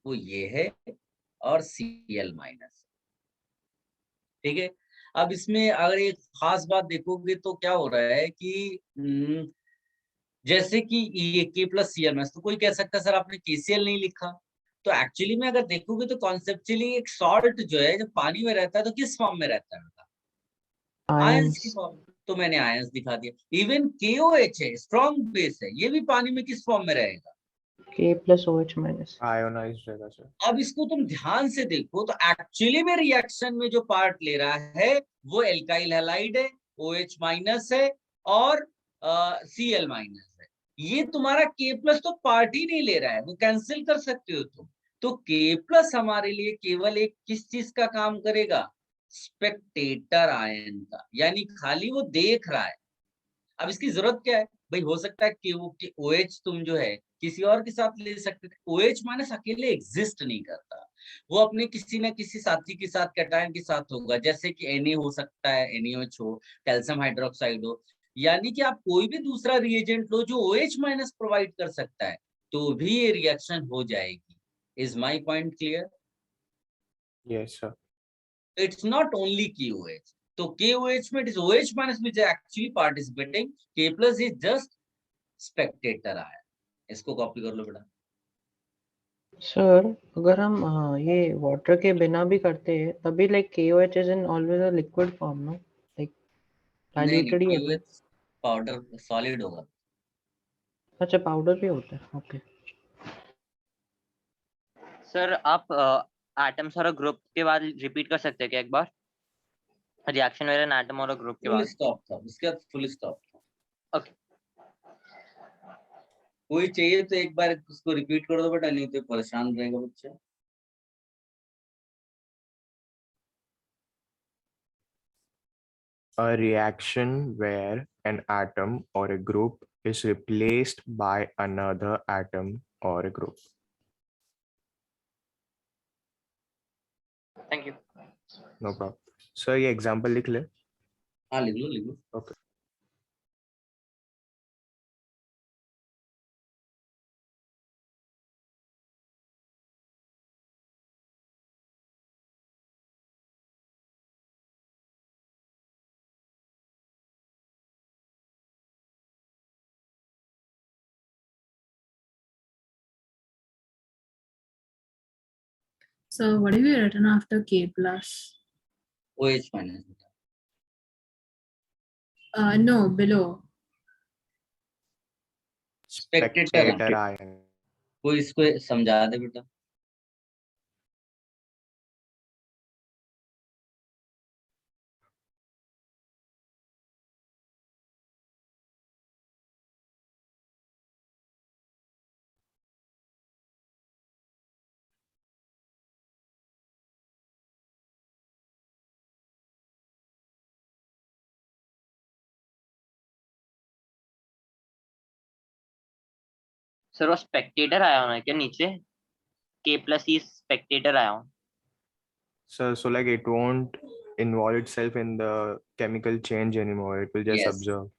वो ये है और Cl माइनस, ठीक है। अब इसमें अगर एक खास बात देखोगे तो क्या हो रहा है कि जैसे कि ये K+Cl माइनस, तो कोई कह सकता है सर आपने KCl नहीं लिखा। तो एक्चुअली में अगर देखोगे तो कॉन्सेप्चुअली एक सॉल्ट जो है जब पानी में रहता है तो किस फॉर्म में रहता है? आयंस की फॉर्म। तो मैंने आयंस दिखा दिया। इवन KOH है, स्ट्रॉन्ग बेस है, ये भी पानी में किस फॉर्म में रहेगा? K+OH minus. Ionized रहेगा सर। अब इसको तुम ध्यान से देखो तो एक्चुअली में रिएक्शन में जो पार्ट ले रहा है वो एल्काइल हैलाइड है, OH माइनस है और Cl माइनस है। ये तुम्हारा K+ तो पार्ट ही नहीं ले रहा है, वो कैंसिल कर सकते हो तुम। तो K+ हमारे लिए केवल एक किस चीज का काम करेगा? स्पेक्टेटर आयन का, यानी खाली वो देख रहा है। अब इसकी जरूरत क्या है भाई? हो सकता है कि वो OH तुम जो है किसी और के साथ ले सकते थे। OH माइनस अकेले एग्जिस्ट नहीं करता, वो अपने किसी न किसी साथी के साथ, कैटायन के साथ होगा, जैसे कि Na हो सकता है, NaOH हो, कैल्शियम हाइड्रोक्साइड हो। यानी कि आप कोई भी दूसरा रिएजेंट लो जो OH माइनस प्रोवाइड कर सकता है तो भी ये रिएक्शन हो जाएगी। Is my point clear? Yes, sir. It's not only KOH. तो KOH में it is OH minus which is actually participating, K+ is just spectator आया। इसको कॉपी कर लो बेटा। सर अगर हम ये वाटर के बिना भी करते हैं तभी like KOH is in always a liquid form, no? Like नहीं diluted ही है। KOH पाउडर सॉलिड होगा। अच्छा पाउडर भी होता है, ओके। सर आप एटम्स और ग्रुप के बाद रिपीट कर सकते हैं क्या एक बार? रिएक्शन वेयर एन एटम और ग्रुप के फुल बाद। स्टॉप था, उसके बाद फुल स्टॉप था। ओके। कोई चाहिए तो एक बार उसको रिपीट कर दो बेटा, नहीं तो परेशान रहेगा बच्चा। A reaction where an atom or a group is replaced by another atom or a group. Thank you. No problem. So ये example लिख ले। हाँ लिख लो लिख लो। Okay. So what have you written after K plus? OH minus. No, below. Spectator ion. कोई इसको समझा दे बेटा. सर वो स्पेक्टेटर आया होना है क्या नीचे? K plus E स्पेक्टेटर आया हो. So like it won't involve itself in the chemical change anymore. It will just Yes. observe.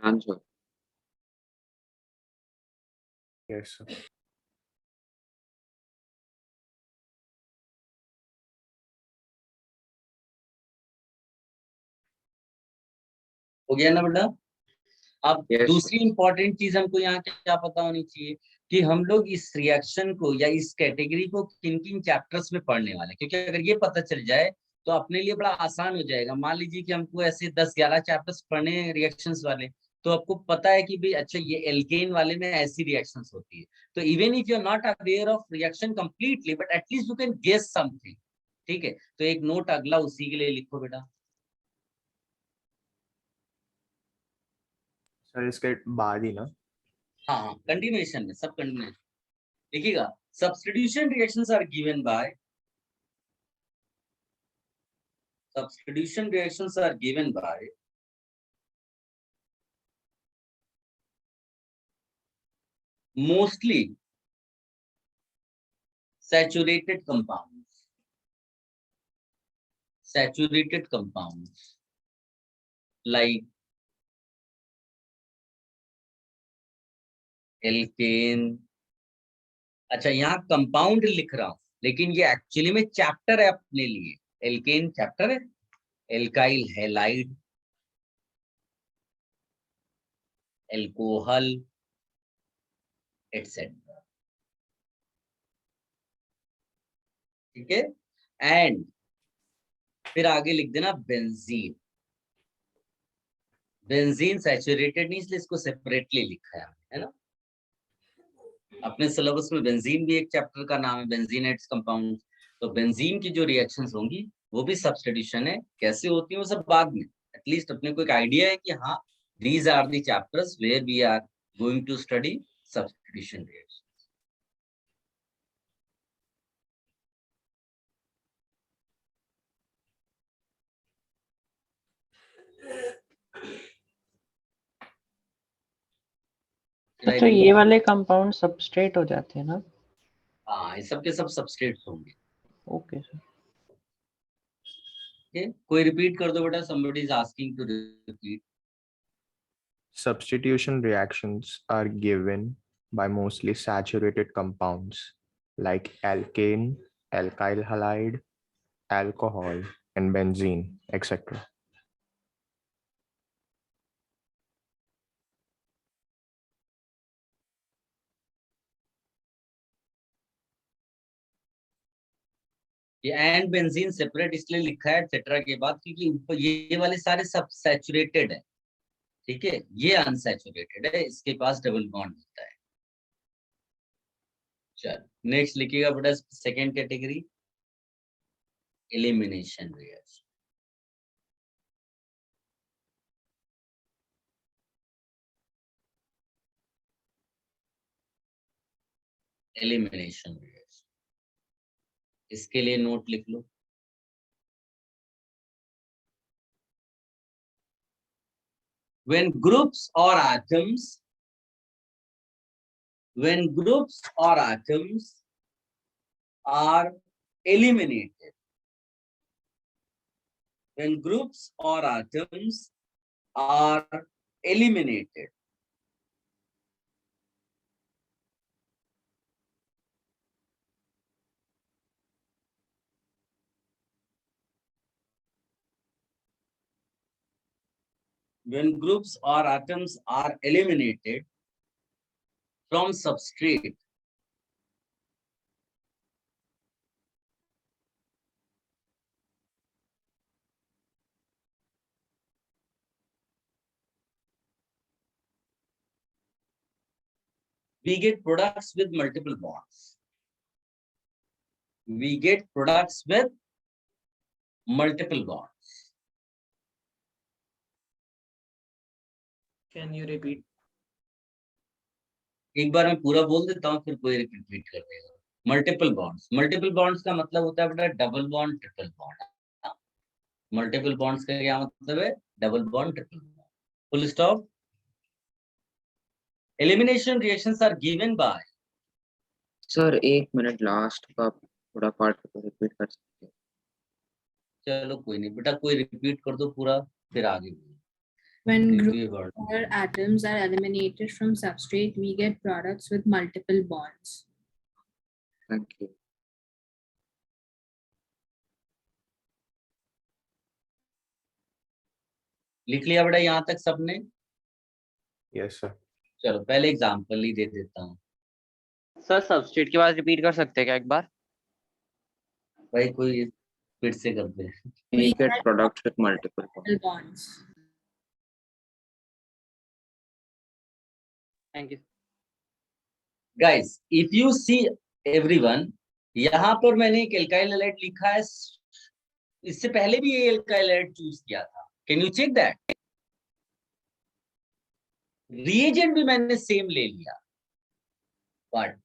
Answer. Yes, sir. हो गया ना बेटा. अब Yes. दूसरी इंपॉर्टेंट चीज हमको यहाँ क्या पता होनी चाहिए कि हम लोग इस रिएक्शन को या इस कैटेगरी को किन किन चैप्टर्स में पढ़ने वाले हैं. क्योंकि अगर ये पता चल जाए तो अपने लिए बड़ा आसान हो जाएगा. मान लीजिए कि हमको ऐसे 10-11 चैप्टर्स पढ़ने हैं रिएक्शंस वाले, तो आपको पता है कि भाई अच्छा ये एल्केन वाले में ऐसी रिएक्शंस होती है. तो even if you are not aware of reaction completely, but at least you can guess something. ठीक है, तो एक नोट अगला उसी के लिए लिखो बेटा. सर इसके बाद ही ना. हाँ, कंटिन्यूएशन में, सब कंटिन्यूएशन देखिएगा. Substitution reactions are given by mostly saturated compounds like alkane. अच्छा, यहाँ कंपाउंड लिख रहा हूं, लेकिन ये एक्चुअली में चैप्टर है अपने लिए. एल्केन चैप्टर है, एल्काइल हैलाइड, एल्कोहल एटसेट्रा. ठीक है, एंड फिर आगे लिख देना बेंजीन. बेंजीन सैचुरेटेड नहीं, इसलिए इसको सेपरेटली लिखा है ना. अपने सिलेबस में बेंजीन भी एक चैप्टर का नाम है, बेंजीनेट्स कंपाउंड. तो बेंजीन की जो रिएक्शंस होंगी वो भी सब्स्टिट्यूशन है. कैसे होती है वो सब बाद में. एटलीस्ट अपने को एक आइडिया है कि हाँ, these are the chapters where we are going to study substitution reactions. तो ये वाले कंपाउंड सबस्ट्रेट हो जाते हैं ना? हाँ, ये सब के सब सबस्ट्रेट्स होंगे. Okay sir. कोई रिपीट कर दो बेटा. somebody is asking to repeat. Substitution reactions are given by mostly saturated compounds like alkane, alkyl halide, alcohol, and benzene, etc. ये एंड बेंजीन सेपरेट इसलिए लिखा है एटसेट्रा के बाद, क्योंकि ये वाले सारे सब सैचुरेटेड है. ठीक है, ये अनसैचुरेटेड है, इसके पास डबल बॉन्ड होता है. चलो नेक्स्ट लिखिएगा बेटा. Second category, elimination reaction. Elimination reaction, इसके लिए नोट लिख लो. when groups or atoms are eliminated, when groups or atoms are eliminated, when groups or atoms are eliminated from substrate, we get products with multiple bonds. We get products with multiple bonds. Can you repeat? एक बार मैं पूरा बोल देता हूँ, फिर कोई repeat कर देगा. मल्टीपल बॉन्ड्स का मतलब होता है बेटा double bond, triple bond. Multiple bonds का क्या मतलब है? Double bond, triple bond. Full stop. Elimination reactions are given by. Sir 1 minute last का थोड़ा पार्ट को रिपीट कर सकते हैं? चलो कोई नहीं बेटा, कोई रिपीट कर दो पूरा, फिर आगे. When groups or atoms are eliminated from substrate, we get products with multiple bonds. Thank you. लिख लिया बेटा यहाँ तक सबने? Yes, sir. चलो पहले एग्जांपल ही दे देता हूँ. सर सब्स्ट्रेट के बाद रिपीट कर सकते हैं क्या एक बार? भाई कोई फिर से कर दे. We get products with multiple bonds. Thank you. Guys, if you see everyone, यहाँ पर मैंने एक एल्काइल हैलाइड लिखा है. इससे पहले भी ये एल्काइल हैलाइड चूज किया था. Can you check that? Reagent भी मैंने सेम ले लिया, बट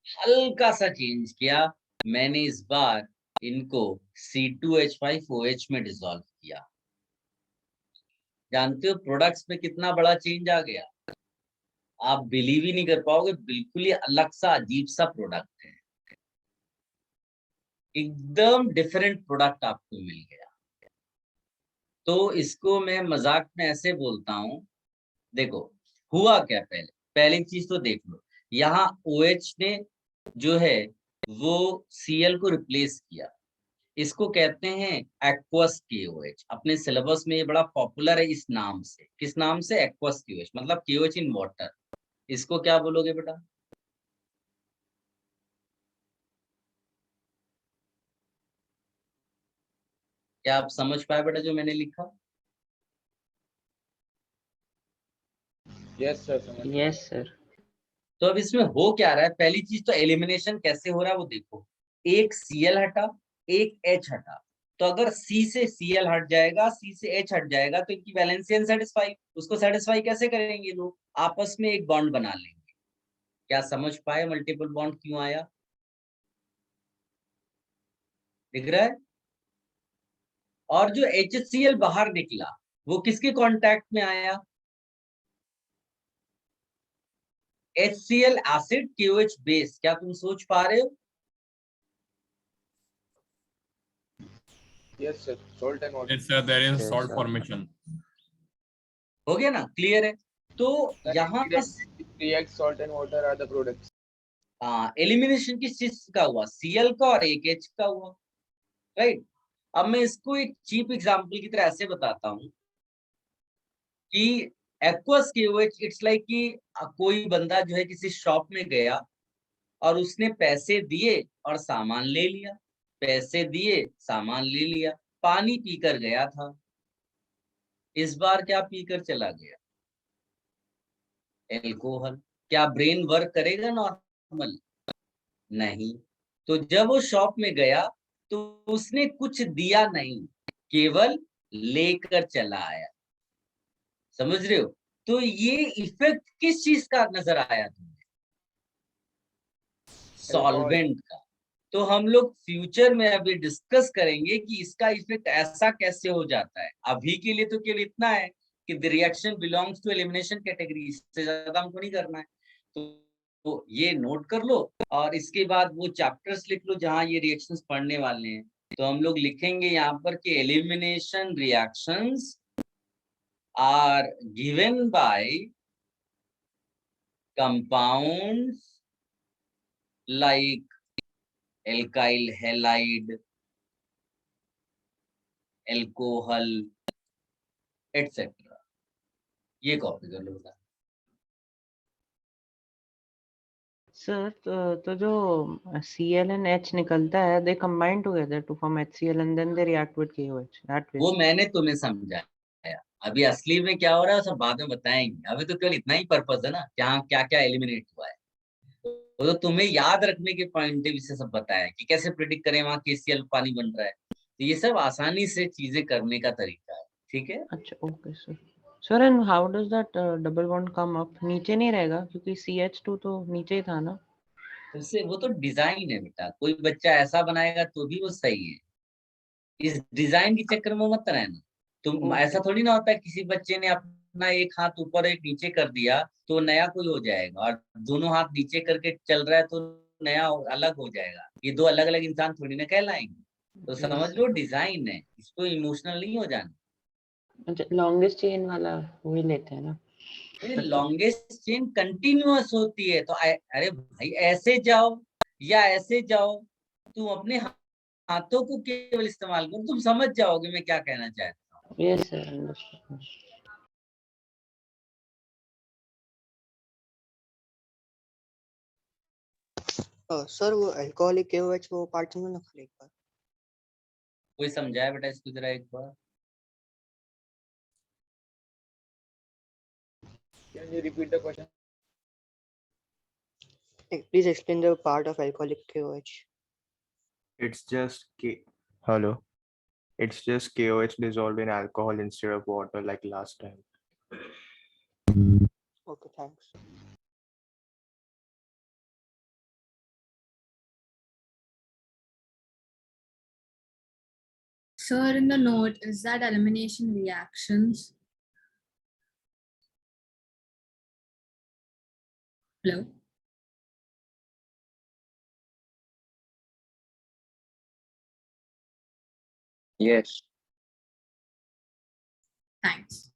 हल्का सा चेंज किया. मैंने इस बार इनको C2H5OH में डिसॉल्व किया. जानते हो प्रोडक्ट्स में कितना बड़ा चेंज आ गया? आप बिलीव ही नहीं कर पाओगे. बिल्कुल ही अलग सा अजीब सा प्रोडक्ट है. एकदम डिफरेंट प्रोडक्ट आपको मिल गया. तो इसको मैं मजाक में ऐसे बोलता हूं, देखो हुआ क्या. पहली चीज तो देख लो, यहाँ OH ने जो है वो Cl को रिप्लेस किया. इसको कहते हैं एक्वस KOH. अपने सिलेबस में ये बड़ा पॉपुलर है इस नाम से. किस नाम से? एक्वस KOH, मतलब KOH इन वाटर. इसको क्या बोलोगे बेटा? क्या आप समझ पाए बेटा जो मैंने लिखा? Yes sir. Yes sir. तो अब इसमें हो क्या रहा है? पहली चीज तो एलिमिनेशन कैसे हो रहा है वो देखो. एक Cl हटा, एक H हटा. तो अगर C से Cl हट जाएगा, C से H हट जाएगा, तो इनकी वैलेंसी अनसैटिस्फाई. उसको सेटिस्फाई कैसे करेंगे लोग? आपस में एक बॉन्ड बना लेंगे. क्या समझ पाए मल्टीपल बॉन्ड क्यों आया? दिख रहा है? और जो HCl बाहर निकला वो किसके कांटेक्ट में आया? HCl acid, KOH base. क्या तुम सोच पा रहे हो? Yes sir. Salt and water. Yes, sir. There is Yes, salt sir. formation. हो गया ना? क्लियर है? तो यहाँ React salt and water are the products. Elimination किस चीज का हुआ? Cl का और एक H का हुआ, राइट? अब मैं इसको एक चीप एग्जांपल की तरह ऐसे बताता हूं कि एक्वस KOH इट्स लाइक कि कोई बंदा जो है किसी शॉप में गया और उसने पैसे दिए और सामान ले लिया. पैसे दिए, सामान ले लिया. पानी पीकर गया था. इस बार क्या पीकर चला गया? एल्कोहल. क्या ब्रेन वर्क करेगा नॉर्मल? नहीं. तो जब वो शॉप में गया तो उसने कुछ दिया नहीं, केवल लेकर चला आया. समझ रहे हो? तो ये इफेक्ट किस चीज का नजर आया तुम्हें? सॉल्वेंट का. तो हम लोग फ्यूचर में अभी डिस्कस करेंगे कि इसका इफेक्ट ऐसा कैसे हो जाता है. अभी के लिए तो केवल इतना है कि the reaction belongs to elimination category. इससे ज्यादा हमको नहीं करना है. तो ये नोट कर लो और इसके बाद वो चैप्टर्स लिख लो जहां ये रिएक्शंस पढ़ने वाले हैं. तो हम लोग लिखेंगे यहाँ पर कि elimination reactions are given by compounds like alkyl halide, alcohol, et cetera. ये कॉपी कर लो बेटा। सर तो जो Cl and H निकलता है, they combine together to form HCl and then they react with KOH. That way. वो मैंने तुम्हें समझाया, अभी असली में क्या हो रहा है सब बाद में बताएंगे, अभी तो केवल इतना ही पर्पस है ना, क्या क्या एलिमिनेट हुआ है, वो तो तुम्हें याद रखने के पॉइंट से सब बताया कि कैसे प्रिडिक्ट करें वहाँ KCl पानी बन रहा है। तो ये सब आसानी से चीजें करने का तरीका है, ठीक है। अच्छा, okay sir. Sir and how does that double bond come up? नीचे नहीं रहेगा क्योंकि CH2 तो नीचे ही था ना। उससे वो तो डिजाइन है बेटा, कोई बच्चा ऐसा बनाएगा तो भी वो सही है, इस डिजाइन के चक्कर में मत रहना तुम। ऐसा थोड़ी ना होता है किसी बच्चे ने अपना एक हाथ ऊपर एक नीचे कर दिया तो नया कोई हो जाएगा, और दोनों हाथ नीचे करके चल रहा है तो नया अलग हो जाएगा। ये दो अलग अलग इंसान थोड़ी ना कहलाएंगे। तो समझ लो डिजाइन है, इसको इमोशनल नहीं हो जाना। अच्छा, लॉन्गेस्ट चेन वाला वही लेते हैं ना। लॉन्गेस्ट चेन कंटिन्यूअस होती है तो अरे भाई ऐसे जाओ या ऐसे जाओ, तुम अपने हाथों को केवल इस्तेमाल करो, तुम समझ जाओगे मैं क्या कहना चाहता हूँ। Yes sir, understood. सर वो अल्कोहलिक KOH वो पार्ट समझो ना खाली एक बार। कोई समझाया बेटा इसको जरा एक बार। Can you repeat the question? Please explain the part of alcoholic KOH. It's just hello. It's just KOH dissolved in alcohol instead of water like last time. Okay, thanks. Sir, in the note, is that elimination reactions? Hello? Yes. Thanks.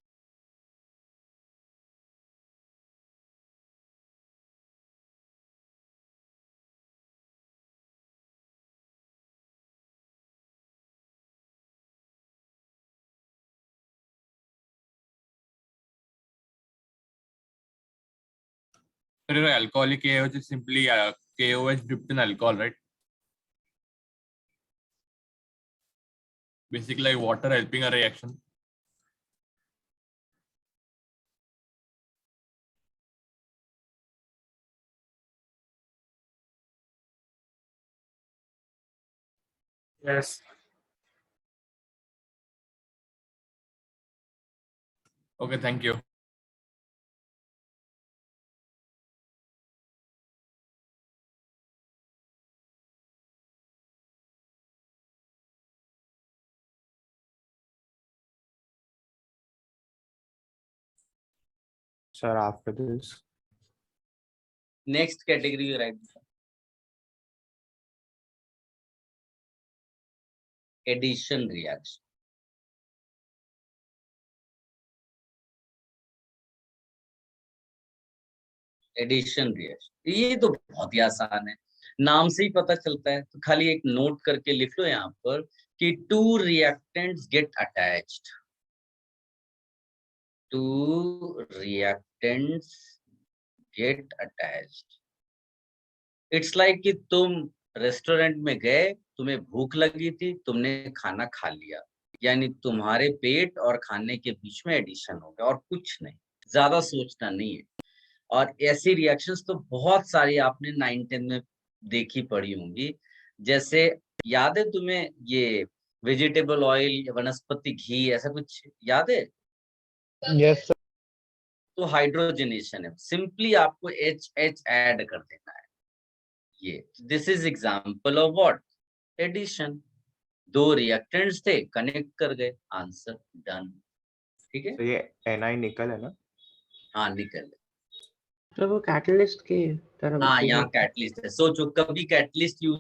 Alcoholic KOH is simply KOH dipped in alcohol, right? Basically like water helping a reaction. Yes. Okay, thank you. Sir, after this. Next category you write. Addition reaction. Addition reaction, ये तो बहुत ही आसान है, नाम से ही पता चलता है, तो खाली एक नोट करके लिख लो यहाँ पर कि to reactants get attached, to reactants get attached. It's like कि तुम रेस्टोरेंट में गए, तुम्हें भूख लगी थी, तुमने खाना खा लिया, यानी तुम्हारे पेट और खाने के बीच में एडिशन हो गया और कुछ नहीं, ज्यादा सोचना नहीं है। और ऐसी रिएक्शंस तो बहुत सारी आपने 9-10 में देखी पड़ी होंगी, जैसे याद है तुम्हें ये वेजिटेबल ऑयल, वनस्पति घी, ऐसा कुछ याद है? Yes, sir. तो हाइड्रोजनेशन है, सिंपली आपको HH ऐड कर देना है। ये this is example of what? Addition. दो रिएक्टेंट्स थे, कनेक्ट कर गए, आंसर डन। ठीक है, तो ये NI निकल है ना? हाँ निकल। तो वो कैटलिस्ट की तरह। हाँ यहाँ कैटलिस्ट है, सोचो कभी कैटलिस्ट यूज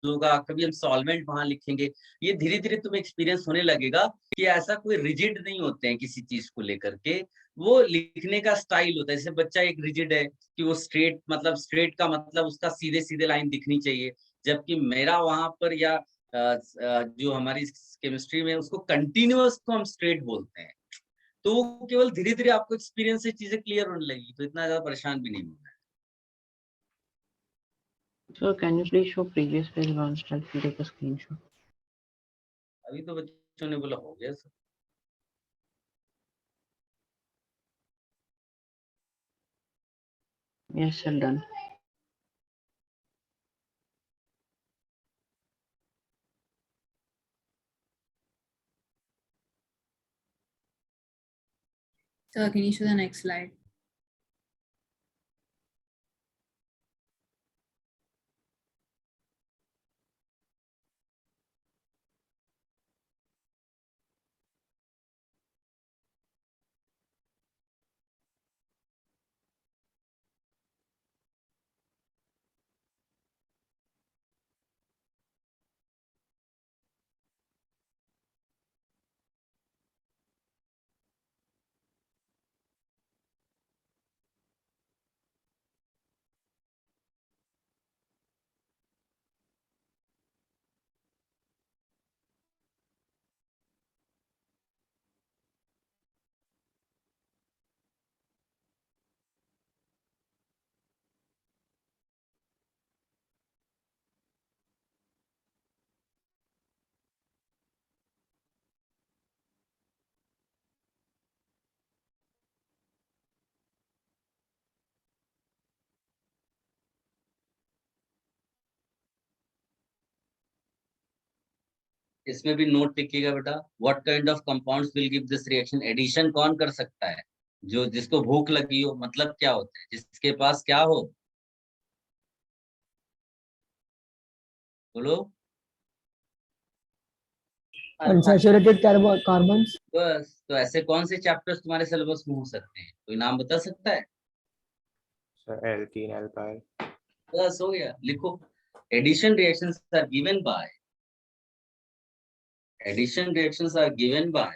होगा, कभी हम सॉल्वेंट वहां लिखेंगे, ये धीरे धीरे तुम्हें एक्सपीरियंस होने लगेगा कि ऐसा कोई रिजिड नहीं होते हैं किसी चीज को लेकर के, वो लिखने का स्टाइल होता है। जैसे बच्चा एक रिजिड है कि वो स्ट्रेट, मतलब स्ट्रेट का मतलब उसका सीधे सीधे लाइन दिखनी चाहिए, जबकि मेरा वहां पर या जो हमारी केमिस्ट्री में उसको कंटिन्यूअस को हम स्ट्रेट बोलते हैं, तो वो केवल धीरे धीरे आपको एक्सपीरियंस से चीजें क्लियर होने लगी, तो इतना ज्यादा परेशान भी नहीं होना है। So can you please show previous page once? I'll take a screenshot. अभी तो बच्चों ने बोला हो गया sir. Yes, sir, done. So can you show the next slide? इसमें भी नोट लिखिएगा बेटा, what kind of compounds will give this reaction. Addition कौन कर सकता है? जो जिसको भूख लगी हो, मतलब क्या होता है? जिसके पास क्या हो, बोलो। Unsaturated carbons. बस, तो ऐसे कौन से चैप्टर्स तुम्हारे सिलेबस में हो सकते हैं? कोई नाम बता सकता है? Alkene, alkyl. बस हो गया, लिखो। Addition reactions are given by, addition reactions are given by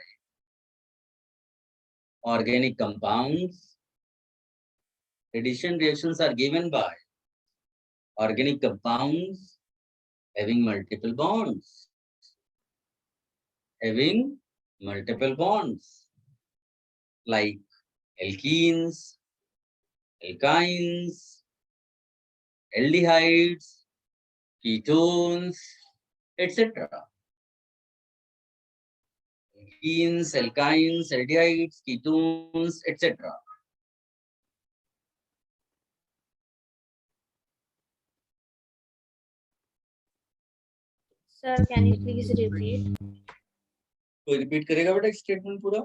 organic compounds. Addition reactions are given by organic compounds having multiple bonds. Having multiple bonds, like alkenes, alkynes, aldehydes, ketones, etc. Alkenes, alkynes, aldehydes, ketones, etc. Sir, can you please repeat? कोई repeat करेगा बेटा statement पूरा?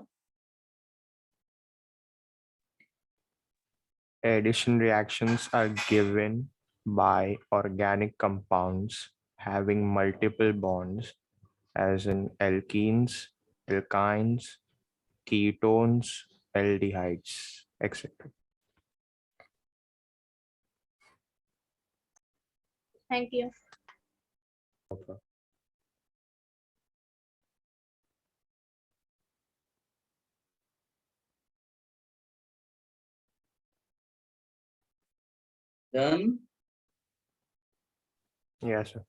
Addition reactions are given by organic compounds having multiple bonds, as in alkenes, alkynes, ketones, aldehydes, etc. Thank you. Done. Yes, sir.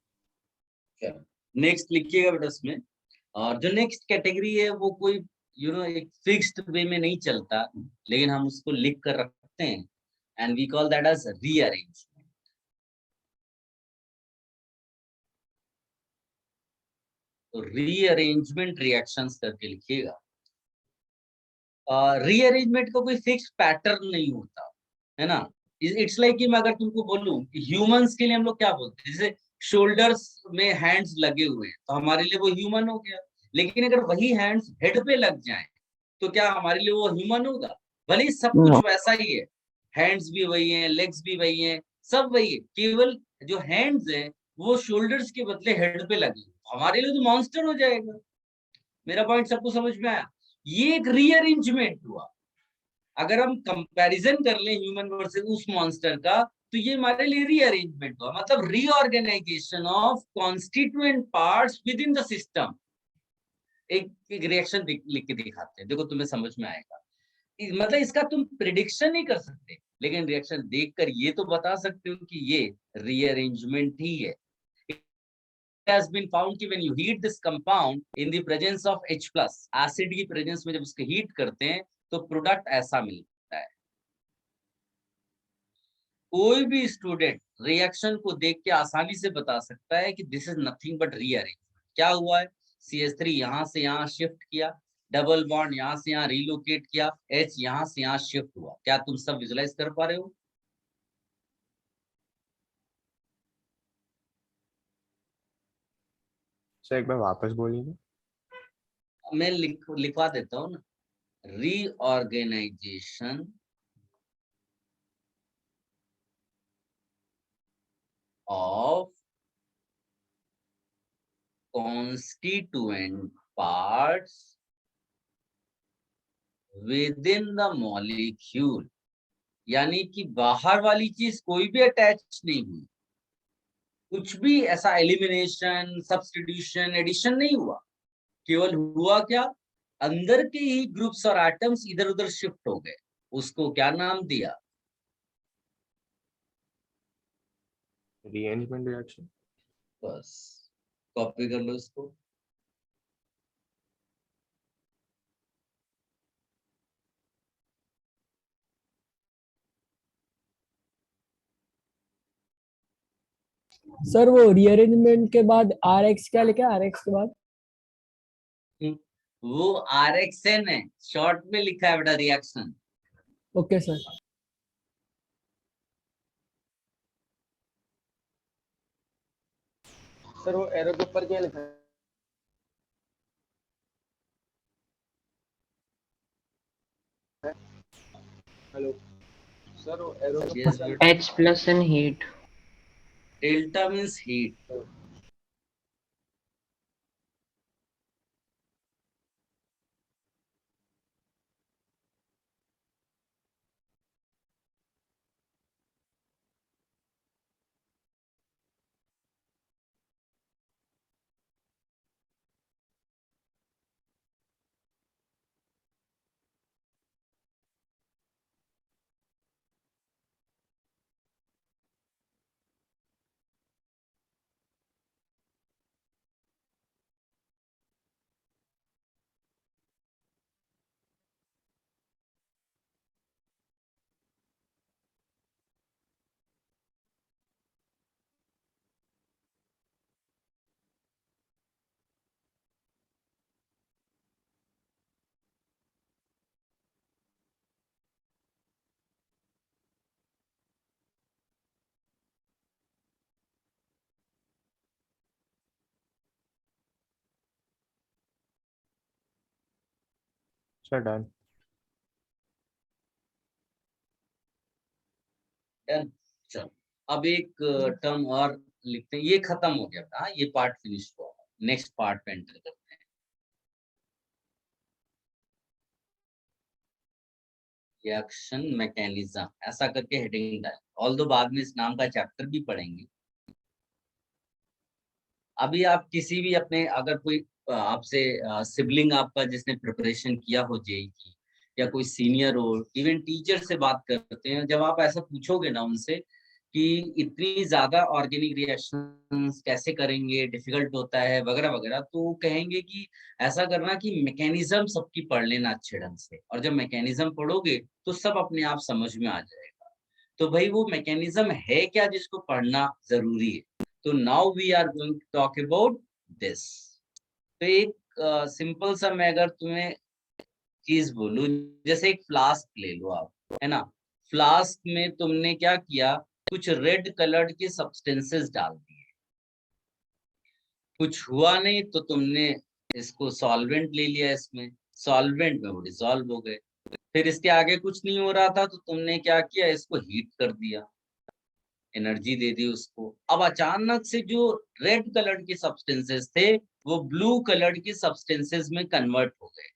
Next लिखिएगा बेटा इसमें। और जो next category है वो कोई एक फिक्स्ड वे में नहीं चलता, लेकिन हम उसको लिख कर रखते हैं, and we call that as rearrangement. तो रीअरेंजमेंट रिएक्शंस करके लिखिएगा। रीअरेंजमेंट का कोई फिक्स पैटर्न नहीं होता है ना। इट्स लाइक कि मैं अगर तुमको बोलूं कि ह्यूमंस के लिए हम लोग क्या बोलते हैं, जैसे शोल्डर्स में हैंड्स लगे हुए हैं तो हमारे लिए वो ह्यूमन हो गया। लेकिन अगर वही हैंड्स हेड पे लग जाएं तो क्या हमारे लिए वो ह्यूमन होगा? भले ही सब कुछ वैसा ही है, हैंड्स भी वही हैं, लेग्स भी वही हैं, सब वही है, केवल जो हैंड्स हैं वो शोल्डर्स के बदले हेड पे लगे, हमारे लिए तो मॉन्स्टर हो जाएगा। मेरा पॉइंट सबको समझ में आया? ये एक रीअरेंजमेंट हुआ। अगर हम कंपैरिजन कर लें ह्यूमन वर्सेस उस मॉन्स्टर का, तो ये हमारे लिए रीअरेंजमेंट हुआ, मतलब reorganisation of constituent parts with in the system. एक रिएक्शन लिख के दिखाते हैं, देखो तुम्हें समझ में आएगा। मतलब इसका तुम प्रिडिक्शन नहीं कर सकते, लेकिन रिएक्शन देखकर ये तो बता सकते हो कि ये रीअरेंजमेंट ही है। has been found कि when you heat this compound in the presence of H plus, acid की presence में जब उसको heat करते हैं तो product ऐसा मिलता है। कोई भी स्टूडेंट रिएक्शन को देख के आसानी से बता सकता है कि this is nothing but rearrangement. क्या हुआ है, CH3 यहाँ से यहाँ शिफ्ट किया, डबल बॉन्ड यहाँ से यहाँ रिलोकेट किया, H यहाँ से यहाँ शिफ्ट हुआ। क्या तुम सब विजुलाइज कर पा रहे हो? सर एक बार वापस बोलिए। मैं लिखवा देता हूँ ना, reorganisation of constituent parts within the molecule, यानी कि बाहर वाली चीज कोई भी अटैच नहीं हुई, कुछ भी ऐसा एलिमिनेशन, सब्स्टिट्यूशन, एडिशन नहीं हुआ, केवल हुआ क्या, अंदर के ही ग्रुप्स और एटम्स इधर उधर शिफ्ट हो गए। उसको क्या नाम दिया? Rearrangement reaction. बस कॉपी कर लो इसको। सर वो रीअरेंजमेंट के बाद RX क्या लिखा है? RX के बाद वो RXN है, शॉर्ट में लिखा है बेटा रिएक्शन। Okay sir. सर वो एरो के ऊपर क्या लिखा है? हेलो सर, वो एरो के Yes, ऊपर but H plus and heat. delta means heat. Sir done. चलो अब एक टर्म और लिखते हैं, ये खत्म हो गया था, ये पार्ट फिनिश हुआ। नेक्स्ट पार्ट पे एंटर करते हैं। रिएक्शन मैकेनिज्म ऐसा करके हेडिंग डाल, ऑल्दो बाद में इस नाम का चैप्टर भी पढ़ेंगे। अभी आप किसी भी अपने, अगर कोई आपसे सिबलिंग आपका जिसने प्रिपरेशन किया हो जेईई की, या कोई सीनियर हो, इवन टीचर से बात करते हैं, जब आप ऐसा पूछोगे ना उनसे कि इतनी ज्यादा ऑर्गेनिक रिएक्शंस कैसे करेंगे, डिफिकल्ट होता है वगैरह वगैरह, तो वो कहेंगे कि ऐसा करना कि मैकेनिज्म सबकी पढ़ लेना अच्छे ढंग से, और जब मैकेनिज्म पढ़ोगे तो सब अपने आप समझ में आ जाएगा। तो भाई वो मैकेनिज्म है क्या जिसको पढ़ना जरूरी है? तो now we are going to talk about this. तो एक सिंपल सा मैं अगर तुम्हें चीज बोलूं, जैसे एक फ्लास्क ले लो आप, है ना, फ्लास्क में तुमने क्या किया, कुछ रेड कलर्ड के सब्सटेंसेस डाल दिए, कुछ हुआ नहीं तो तुमने इसको सॉल्वेंट ले लिया, इसमें सॉल्वेंट में वो डिसॉल्व हो गए। फिर इसके आगे कुछ नहीं हो रहा था तो तुमने क्या किया, इसको हीट कर दिया, एनर्जी दे दी उसको। अब अचानक से जो रेड कलर के सब्सटेंसेस थे वो ब्लू कलर के सब्सटेंसेस में कन्वर्ट हो गए।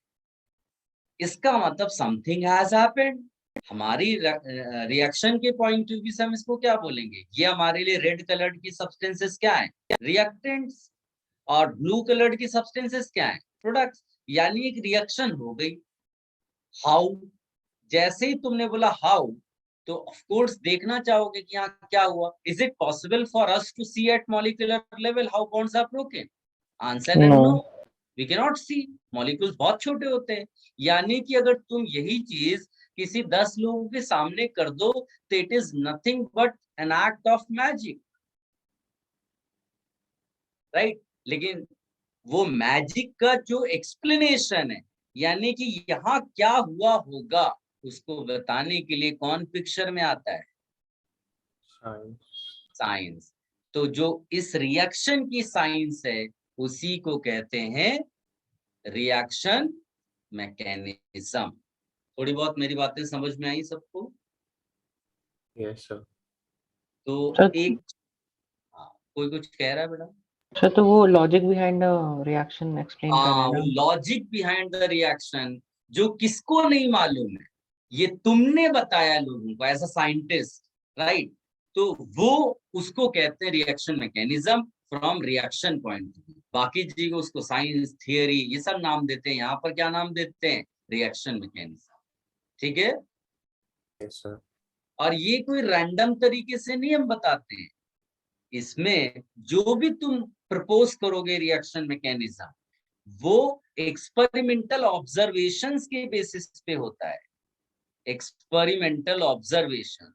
इसका मतलब समथिंग हैज हैपेंड। हमारी रिएक्शन के पॉइंट ऑफ व्यू से हम इसको क्या बोलेंगे, ये हमारे लिए रेड कलर की सब्सटेंसेस क्या है, रिएक्टेंट्स, और ब्लू कलर की सब्सटेंसेस क्या है, प्रोडक्ट्स। यानी एक रिएक्शन हो गई। हाउ, जैसे ही तुमने बोला हाउ, तो ऑफ कोर्स देखना चाहोगे कि यहाँ क्या हुआ. Is it possible for us to see at molecular level how bonds are broken? Answer है No. No, we can not see. Molecules बहुत छोटे होते हैं. यानी कि अगर तुम यही चीज किसी 10 लोगों के सामने कर दो तो it is nothing but an act of magic, right. लेकिन वो मैजिक का जो एक्सप्लेनेशन है, यानी कि यहाँ क्या हुआ होगा, उसको बताने के लिए कौन पिक्चर में आता है? साइंस. तो जो इस रिएक्शन की साइंस है उसी को कहते हैं रिएक्शन मैकेनिज्म. थोड़ी बहुत मेरी बातें समझ में आई सबको? Yes sir. तो Sir, एक कोई कुछ कह रहा है बेटा? sir, तो वो लॉजिक बिहाइंड रिएक्शन एक्सप्लेन कर रहे हैं वो ना. लॉजिक बिहाइंड द रिएक्शन जो किसको नहीं मालूम है, ये तुमने बताया लोगों को एज अ साइंटिस्ट, राइट. तो वो उसको कहते हैं reaction mechanism from reaction point of view. बाकी जी को उसको साइंस, थियरी, ये सब नाम देते हैं. यहाँ पर क्या नाम देते हैं? Reaction mechanism. ठीक है. Yes sir. और ये कोई रैंडम तरीके से नहीं हम बताते हैं. इसमें जो भी तुम प्रपोज करोगे रिएक्शन मैकेनिज्म, वो एक्सपेरिमेंटल ऑब्जर्वेशंस के बेसिस पे होता है. Experimental observation.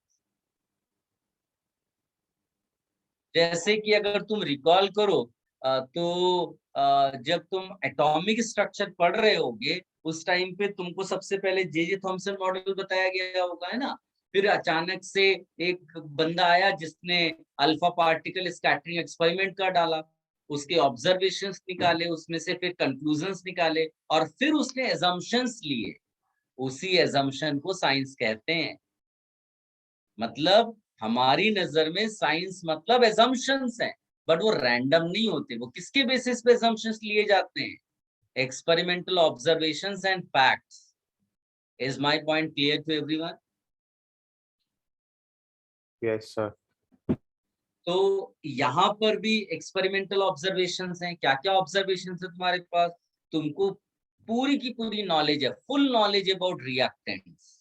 जैसे कि अगर तुम रिकॉल करो तो जब तुम एटॉमिक स्ट्रक्चर पढ़ रहे होगे उस टाइम पे तुमको सबसे पहले जे थॉमसन मॉडल बताया गया होगा, है ना. फिर अचानक से एक बंदा आया जिसने अल्फा पार्टिकल स्कैटरिंग एक्सपेरिमेंट कर डाला, उसके ऑब्जर्वेशंस निकाले, उसमें से फिर कंक्लूजन्स निकाले और फिर उसने एजम्पशंस लिए. उसी एजम्पशन को साइंस कहते हैं. मतलब हमारी नजर में साइंस मतलब एजम्पशंस हैं, बट वो रैंडम नहीं होते. वो किसके बेसिस पे एजम्पशंस लिए जाते हैं? Experimental observations and facts. Is my point clear to everyone? Yes sir. तो यहाँ पर भी एक्सपेरिमेंटल ऑब्जर्वेशंस हैं. क्या क्या ऑब्जर्वेशंस है तुम्हारे पास? तुमको पूरी की पूरी नॉलेज है, फुल नॉलेज अबाउट रिएक्टेंट्स.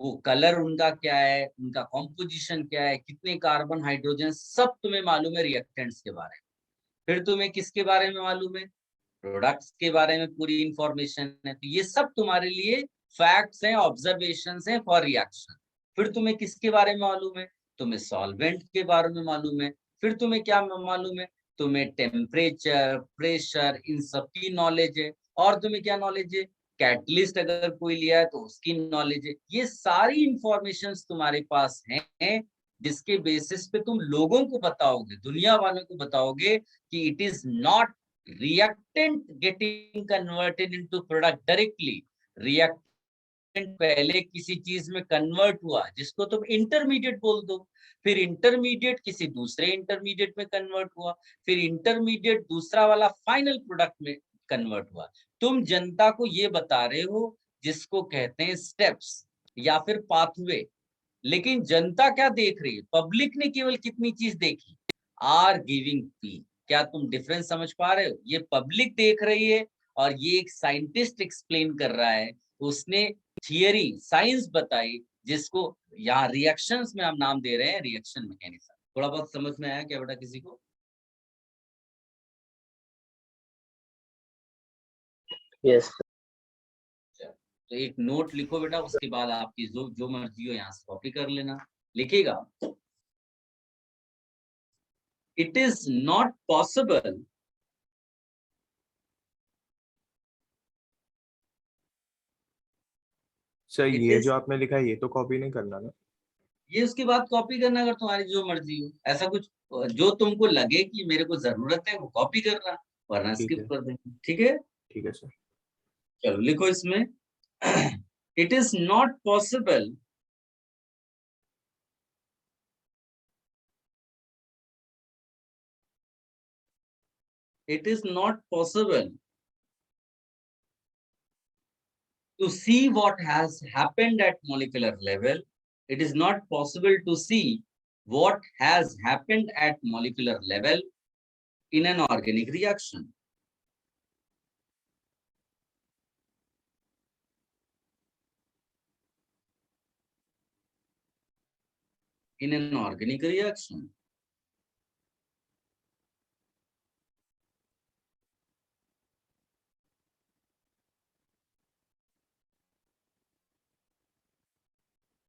वो कलर उनका क्या है, उनका कॉम्पोजिशन क्या है, कितने कार्बन हाइड्रोजन, सब तुम्हें मालूम है रिएक्टेंट्स के बारे में. फिर तुम्हें किसके बारे में मालूम है? प्रोडक्ट्स के बारे में पूरी इंफॉर्मेशन है. तो ये सब तुम्हारे लिए फैक्ट्स हैं, ऑब्जर्वेशंस हैं फॉर रिएक्शन. फिर तुम्हें किसके बारे में मालूम है? तुम्हें सॉल्वेंट के बारे में मालूम है. फिर तुम्हें क्या मालूम है? तुम्हें टेम्परेचर, प्रेशर, इन सब की नॉलेज है. और तुम्हें क्या नॉलेज है? कैटलिस्ट अगर कोई लिया है तो उसकी नॉलेज है. ये सारी इंफॉर्मेशंस तुम्हारे पास हैं जिसके बेसिस पे तुम लोगों को बताओगे, दुनिया वालों को बताओगे कि it is not reactant getting converted into product directly. reactant पहले किसी चीज में कन्वर्ट हुआ जिसको तुम इंटरमीडिएट बोल दो, फिर इंटरमीडिएट किसी दूसरे इंटरमीडिएट में कन्वर्ट हुआ, फिर इंटरमीडिएट दूसरा वाला फाइनल प्रोडक्ट में कन्वर्ट हुआ. तुम जनता को ये बता रहे हो जिसको कहते हैं स्टेप्स या फिर पाथवे. लेकिन जनता क्या देख रही है? पब्लिक ने केवल कितनी चीज देखी? Are giving P. क्या तुम डिफरेंस समझ पा रहे हो? ये पब्लिक देख रही है और ये एक साइंटिस्ट एक्सप्लेन कर रहा है. उसने थियरी, साइंस बताई जिसको यहाँ रिएक्शंस में हम नाम दे रहे हैं रिएक्शन मैकेनिज्म. थोड़ा बहुत समझ में आया क्या बेटा किसी को? यस. तो एक नोट लिखो बेटा, उसके बाद आपकी जो जो मर्जी हो यहाँ से कॉपी कर लेना. लिखेगा, it is not possible sir it ये is, जो आपने लिखा है ये तो कॉपी नहीं करना ना. ये उसके बाद कॉपी करना अगर तुम्हारी जो मर्जी हो. ऐसा कुछ जो तुमको लगे कि मेरे को जरूरत है वो कॉपी करना, वरना ठीक स्किप है. कर देना. ठीक है, ठीक है सर. चलो लिखो इसमें. it is not possible it is not possible to see what has happened at molecular level. It is not possible to see what has happened at molecular level in an organic reaction. in an organic reaction.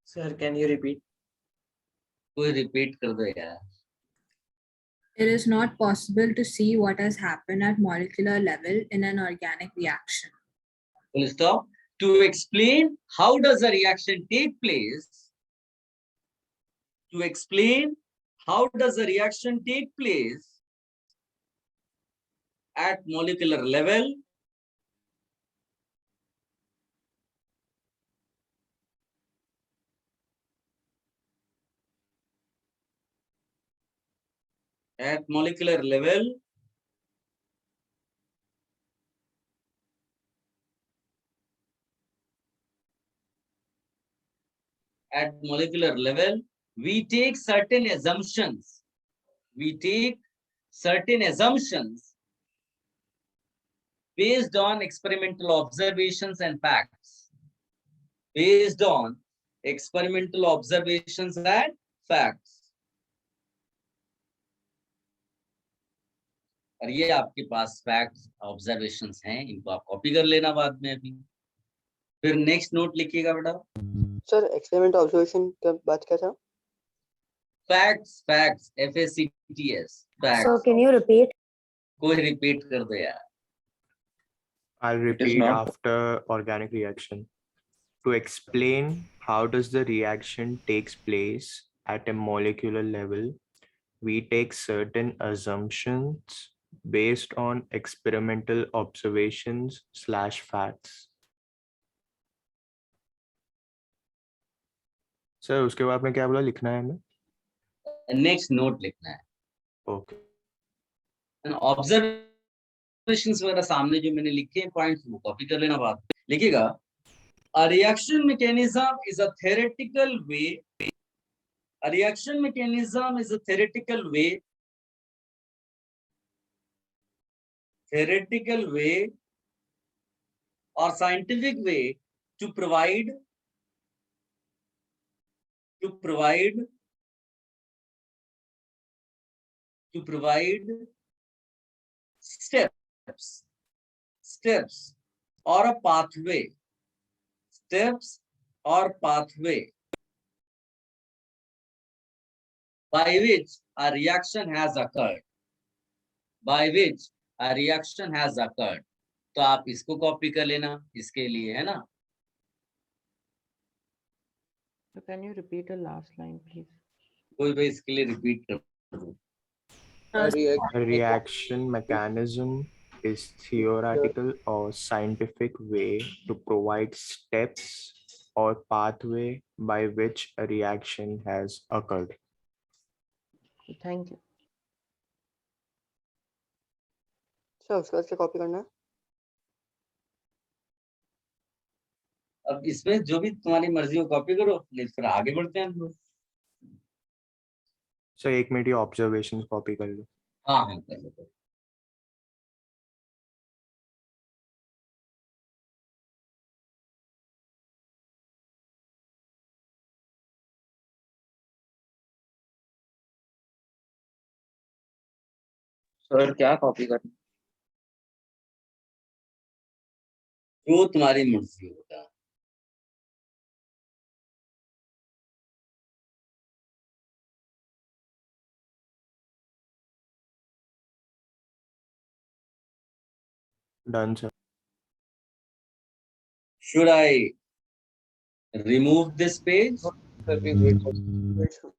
Sir, can you repeat? कोई repeat कर दो यार. It is not possible to see what has happened at molecular level in an organic reaction. Full stop. To explain how does a reaction take place, to explain how does a reaction take place at molecular level, at molecular level, at molecular level, we take certain assumptions. We take certain assumptions based on experimental observations and facts. Based on experimental observations and facts. और ये आपके पास facts observations हैं, इनको आप copy कर लेना बाद में अभी. फिर नेक्स्ट नोट लिखिएगा बेटा. सर एक्सपेरिमेंट ऑब्जर्वेशन का बात क्या था? Facts, facts, FACTS, So facts. can you repeat? कोई रिपीट कर दो यार. I'll It is repeat not. after organic reaction. To explain how does the reaction takes place at a molecular level, we take certain assumptions based on experimental observations / facts. Sir उसके बाद में क्या बोला लिखना है हमें? नेक्स्ट नोट लिखना है. ओके. ऑब्जर्वेशंस वगैरह सामने जो मैंने लिखे हैं पॉइंट्स, वो कॉपी कर लेना बाद में. लिखिएगा. A reaction mechanism is a theoretical way. A reaction mechanism is a theoretical way or scientific way to provide steps or a pathway, by which a reaction has occurred. तो आप इसको copy कर लेना इसके लिए, है ना. So can you repeat the last line, please? कोई भाई इसके लिए रिपीट कर दो. A reaction mechanism is theoretical or scientific way to provide steps or pathway by which a reaction has occurred. Thank you. Sir उसके बाद क्या copy करना है? अब इसमें जो भी तुम्हारी मर्जी हो कॉपी करो, नहीं फिर आगे बढ़ते हैं हम लोग. So एक मिनट ये ऑब्जर्वेशन कॉपी कर लो. हाँ हाँ कर लो. सर क्या कॉपी करना? जो तुम्हारी मर्जी होगा. Done, sir. Should I remove this page? Sir, please wait for Wait, sir.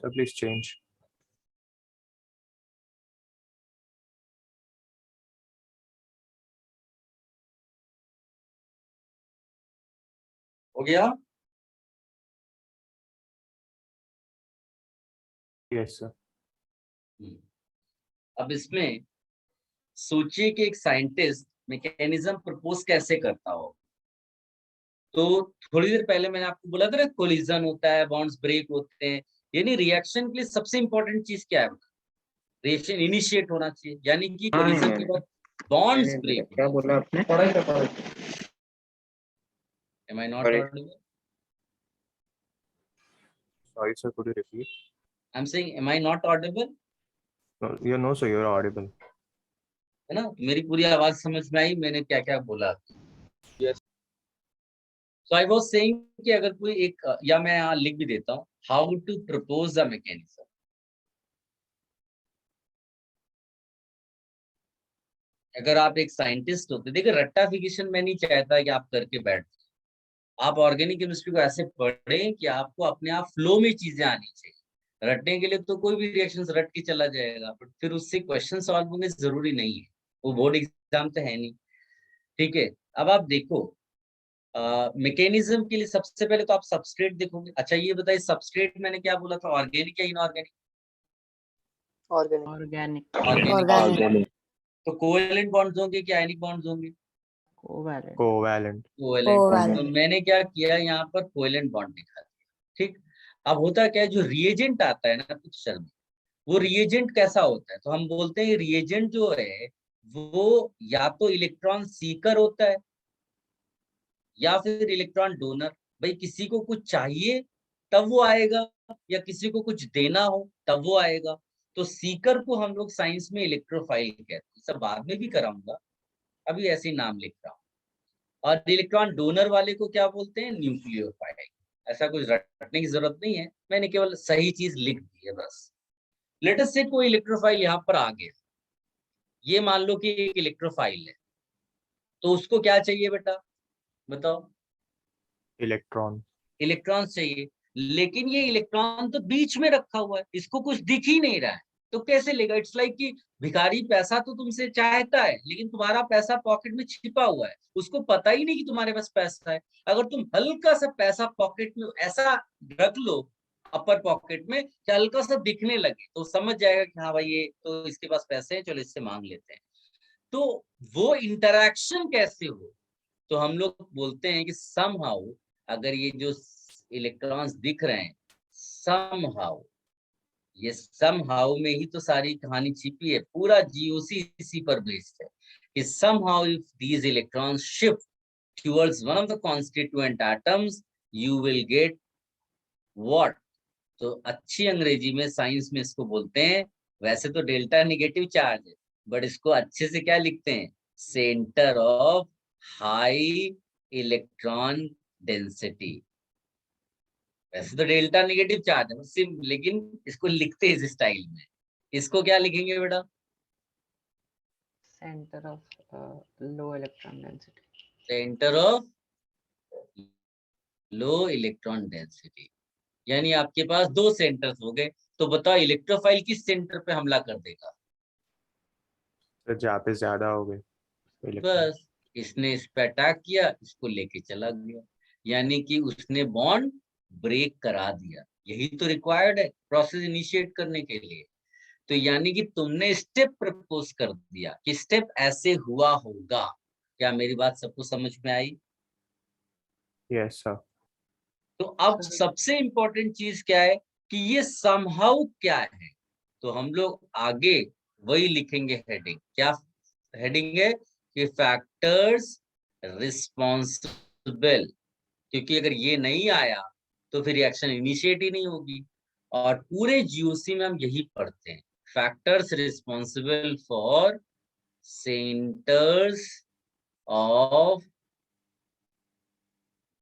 So please change. हो गया? Yes, sir. अब इसमें सोचिए कि एक साइंटिस्ट मैकेनिज्म प्रपोज कैसे करता हो। तो थोड़ी देर पहले मैंने आपको बोला था ना, कोलिजन होता है, बॉन्ड्स ब्रेक होते हैं, यानी रिएक्शन के लिए सबसे इंपॉर्टेंट चीज क्या है? रिएक्शन इनिशिएट होना चाहिए, यानी कि कोलिजन के बाद बॉन्ड्स ब्रेक। क्या बोला आपने? Am I not audible? Sorry, sir. Could you repeat? I'm saying, am I not audible? No, sir. You're audible. है ना? मेरी पूरी आवाज समझ में आई मैंने क्या क्या बोला? Yes. So I was saying कि अगर कोई एक, या मैं यहाँ लिख भी देता हूँ, how to propose a mechanism. अगर आप एक साइंटिस्ट होते, देखिए रट्टाफिकेशन मैं नहीं चाहता कि आप करके बैठ, आप ऑर्गेनिक केमिस्ट्री को ऐसे पढ़ें कि आपको अपने आप फ्लो में चीजें आनी चाहिए। रटने के लिए तो कोई भी रिएक्शन रट के चला जाएगा, बट फिर उससे क्वेश्चन सॉल्व होंगे जरूरी नहीं है, वो बोर्ड एग्जाम तो है नहीं। ठीक है, अब आप देखो मैकेनिज्म के लिए सबसे पहले तो आप सबस्ट्रेट देखोगे। अच्छा ये बताइए, सबस्ट्रेट मैंने क्या बोला था, ऑर्गेनिक या इनऑर्गेनिक? Organic. ऑर्गेनिक। तो कोवेलेंट बॉन्ड्स होंगे कि आयनिक बॉन्ड्स होंगे? Covalent. Covalent. कोवेलेंट। तो मैंने क्या किया, यहाँ पर कोवेलेंट बॉन्ड दिखा दिया। ठीक, अब होता क्या है, जो रिएजेंट आता है ना पिक्चर में, वो रिएजेंट कैसा होता है? तो हम बोलते हैं रिएजेंट जो है वो या तो इलेक्ट्रॉन सीकर होता है या फिर इलेक्ट्रॉन डोनर। भाई किसी को कुछ चाहिए तब वो आएगा, या किसी को कुछ देना हो तब वो आएगा। तो सीकर को हम लोग साइंस में इलेक्ट्रोफाइल कहते हैं, सब बाद में भी कराऊंगा, अभी ऐसे ही नाम लिख रहा हूँ। और इलेक्ट्रॉन डोनर वाले को क्या बोलते हैं, न्यूक्लियोफाइल। ऐसा कुछ रटने की जरूरत नहीं है, मैंने केवल सही चीज लिख दी है बस। लेट अस से कोई इलेक्ट्रोफाइल यहाँ पर आ गया, ये मान लो कि एक इलेक्ट्रोफाइल है, तो उसको क्या चाहिए बेटा बताओ? Electron. इलेक्ट्रॉन चाहिए, लेकिन ये इलेक्ट्रॉन तो बीच में रखा हुआ है, इसको कुछ दिख ही नहीं रहा है, तो कैसे लेगा? इट्स लाइक कि भिखारी पैसा तो तुमसे चाहता है, लेकिन तुम्हारा पैसा पॉकेट में छिपा हुआ है, उसको पता ही नहीं कि तुम्हारे पास पैसा है। अगर तुम हल्का सा पैसा पॉकेट में ऐसा रख लो, अपर पॉकेट में, कि हल्का सा दिखने लगे, तो समझ जाएगा कि हाँ भाई ये तो इसके पास पैसे हैं, चलो इससे मांग लेते हैं। तो वो इंटरैक्शन कैसे हो? तो हम लोग बोलते हैं कि समहाउ, अगर ये जो इलेक्ट्रॉन्स दिख रहे हैं, समहाउ, ये समहाउ में ही तो सारी कहानी छिपी है, पूरा जीओसी इसी पर बेस्ड है कि somehow if these electrons shift towards one of the constituent atoms, you will get what? तो अच्छी अंग्रेजी में, साइंस में इसको बोलते हैं, वैसे तो डेल्टा नेगेटिव चार्ज है, बट इसको अच्छे से क्या लिखते हैं, centre of high electron density. वैसे तो डेल्टा नेगेटिव चार्ज है सिर्फ, लेकिन इसको लिखते हैं इस स्टाइल में। इसको क्या लिखेंगे बेटा? Center of low electron density. Centre of low electron density, यानी आपके पास दो सेंटर्स हो गए। तो बताओ इलेक्ट्रोफाइल किस सेंटर पे हमला कर देगा? तो जहाँ पे ज्यादा हो गए बस इसने इस पे अटैक किया, इसको लेके चला गया, यानी कि उसने बॉन्ड ब्रेक करा दिया। यही तो रिक्वायर्ड है प्रोसेस इनिशिएट करने के लिए। तो यानी कि तुमने स्टेप प्रपोज कर दिया कि स्टेप ऐसे हुआ होगा। क्या मेरी बात सबको समझ में आई? Yes, sir. तो अब सबसे इंपॉर्टेंट चीज क्या है कि ये समहाउ क्या है? तो हम लोग आगे वही लिखेंगे हेडिंग। क्या हेडिंग है कि फैक्टर्स रिस्पॉन्सिबल, क्योंकि अगर ये नहीं आया तो फिर रिएक्शन इनिशिएट ही नहीं होगी। और पूरे जीओसी में हम यही पढ़ते हैं, factors responsible for centres of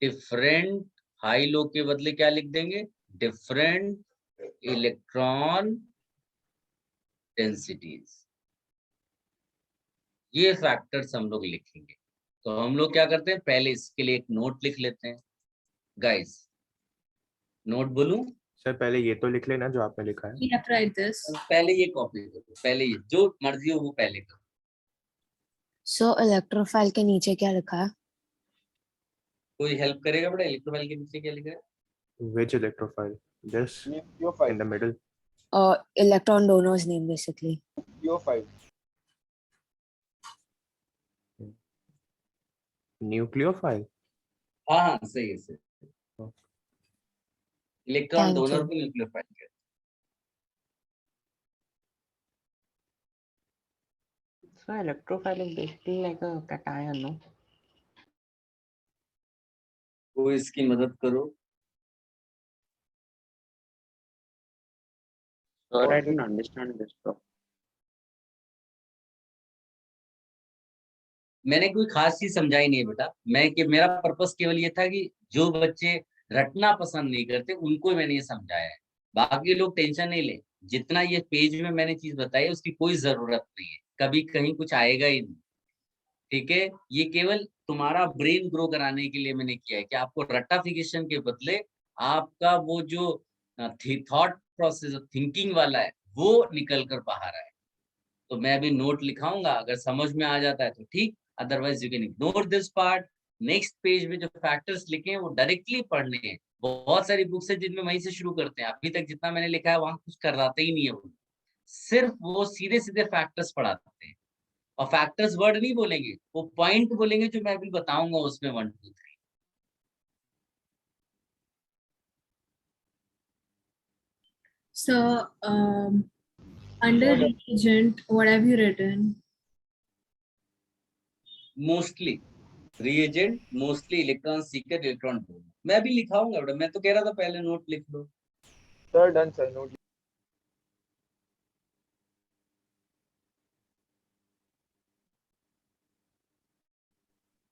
different, high low के बदले क्या लिख देंगे, डिफरेंट इलेक्ट्रॉन डेंसिटीज। ये फैक्टर्स हम लोग लिखेंगे। तो हम लोग क्या करते हैं, पहले इसके लिए एक नोट लिख लेते हैं। गाइस नोट बोलूं? सर पहले ये तो लिख लेना जो आपने लिखा है. We have to write this. पहले ये कॉपी करो, पहले ये जो मर्जी हो वो पहले करो. So electrophile के नीचे क्या लिखा है? कोई हेल्प करेगा बेटा? इलेक्ट्रोफाइल के नीचे क्या लिखा है? Which electrophile? This Your file. in the middle. Electron donor's name basically. Your file. Nucleophile. हाँ हाँ सही है सही. Electron Thank donor you. को न्यूक्लियोफाइल कहते हैं. So electrophile is basically like a cation, no? कोई इसकी मदद करो. Sir, I didn't understand this. मैंने कोई खास चीज समझाई नहीं है बेटा. मैं कि मेरा पर्पस केवल ये था कि जो बच्चे रटना पसंद नहीं करते उनको मैंने ये समझाया है. बाकी लोग टेंशन नहीं ले. जितना ये पेज में मैंने चीज बताई है उसकी कोई जरूरत नहीं है. कभी कहीं कुछ आएगा ही नहीं. ठीक है, ये केवल तुम्हारा ब्रेन ग्रो कराने के लिए मैंने किया है कि आपको रट्टाफिकेशन के बदले आपका वो जो थॉट प्रोसेस थिंकिंग वाला है वो निकल कर बाहर आए. तो मैं अभी नोट लिखाऊंगा, अगर समझ में आ जाता है तो ठीक, otherwise you can ignore this part. Next page में जो फैक्टर्स लिखे हैं वो डायरेक्टली पढ़ने हैं. बहुत सारी बुक्स है जिनमें वहीं से शुरू करते हैं. अभी तक जितना मैंने लिखा है वहां कुछ कराते ही नहीं है वो. सिर्फ वो सीधे सीधे फैक्टर्स पढ़ाते हैं. और फैक्टर्स वर्ड नहीं बोलेंगे, वो पॉइंट बोलेंगे जो मैं अभी बताऊंगा उसमें 1 2 3. So, under reagent, what have you written? Mostly reagent, mostly electron Sikar, electron donor. मैं अभी लिखाऊंगा बेटा. मैं तो कह रहा था पहले नोट लिख लो. Sir, done, sir. Note.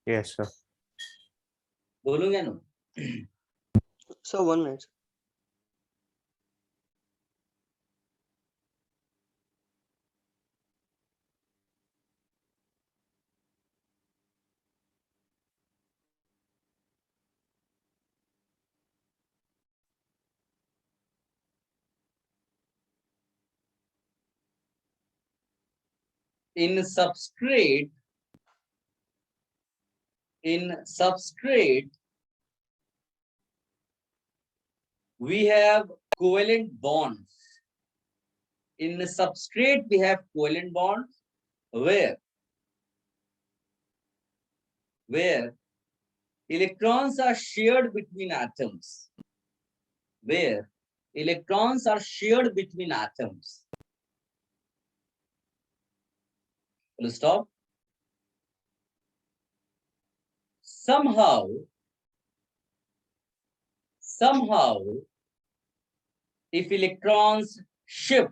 Yes, sir. बोलूंगा ना. So 1 minute. in substrate we have covalent bonds. In substrate we have covalent bonds where electrons are shared between atoms. Where electrons are shared between atoms. Full stop. Somehow, if electrons shift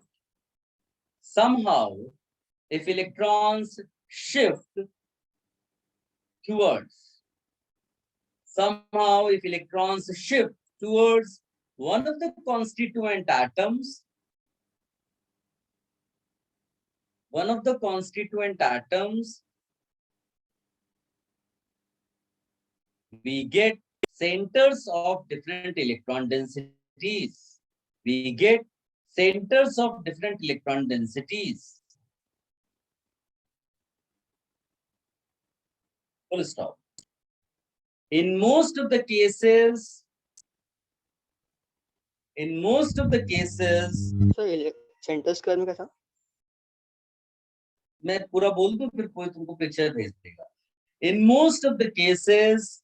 towards one of the constituent atoms, we get centers of different electron densities. Full stop. In most of the cases, sir centre square में क्या था? मैं पूरा बोल दूं फिर कोई तुमको पिक्चर भेज देगा. In most of the cases,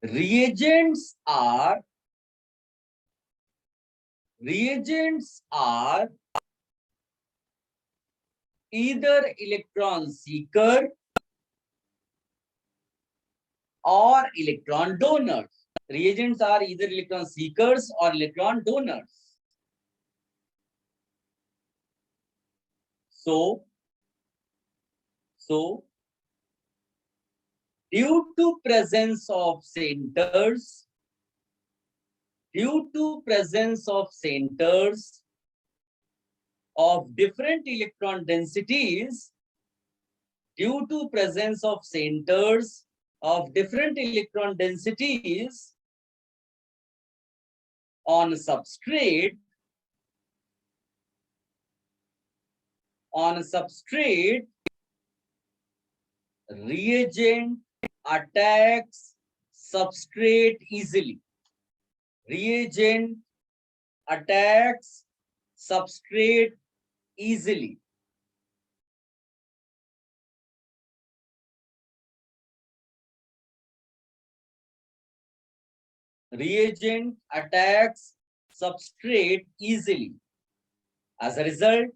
reagents are either electron seeker or electron donors. Reagents are either electron seekers or electron donors. So due to presence of centers of different electron densities, on substrate, reagent attacks substrate easily. Reagent attacks substrate easily. Reagent attacks substrate easily. As a result,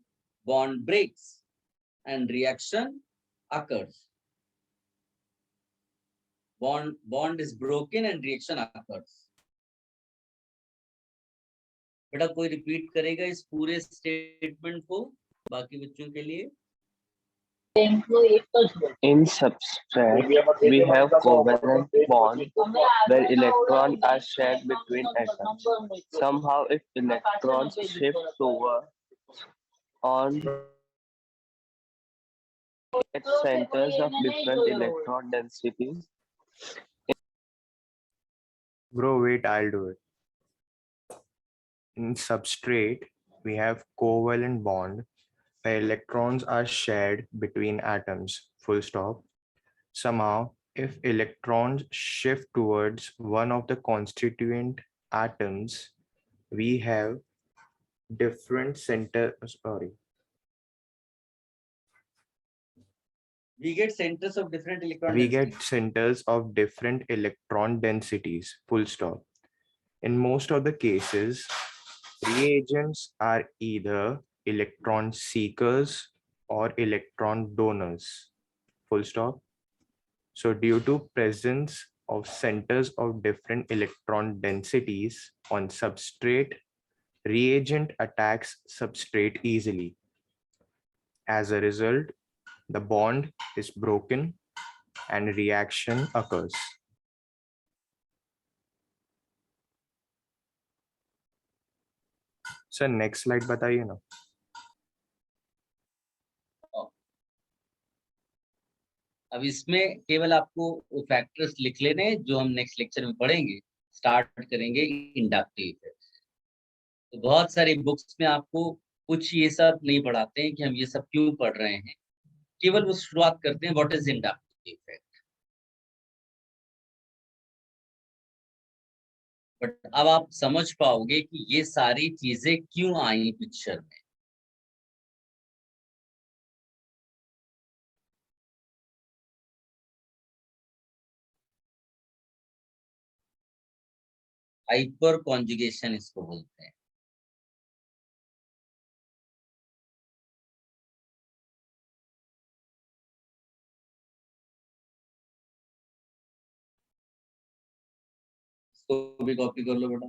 bond breaks and reaction occurs. Bond is broken and reaction occurs. बेटा कोई repeat करेगा इस पूरे statement को बाकी बच्चों के लिए? In substrate, we have covalent bond where electrons are shared between atoms. Somehow, if electrons shift over on at centers of different electron densities. Bro, wait, I'll do it. In substrate, we have covalent bond where electrons are shared between atoms, full stop. Somehow, if electrons shift towards one of the constituent atoms, we have different We get centers of different electron we densities. get centers of different electron densities, full stop. In most of the cases, reagents are either electron seekers or electron donors, full stop. So due to presence of centers of different electron densities on substrate, reagent attacks substrate easily. As a result, the bond is broken and reaction occurs. Sir next slide बताइए ना. अब इसमें केवल आपको factors लिख लेने जो हम नेक्स्ट लेक्चर में पढ़ेंगे. स्टार्ट करेंगे इंडक्टिव इफेक्ट. तो बहुत सारी बुक्स में आपको कुछ ये सब नहीं पढ़ाते हैं कि हम ये सब क्यों पढ़ रहे हैं. केवल वो शुरुआत करते हैं what is inductive effect. But अब आप समझ पाओगे कि ये सारी चीजें क्यों आई पिक्चर में. हाइपर कॉन्जुगेशन इसको बोलते हैं. इसको भी कॉपी कर लो बेटा.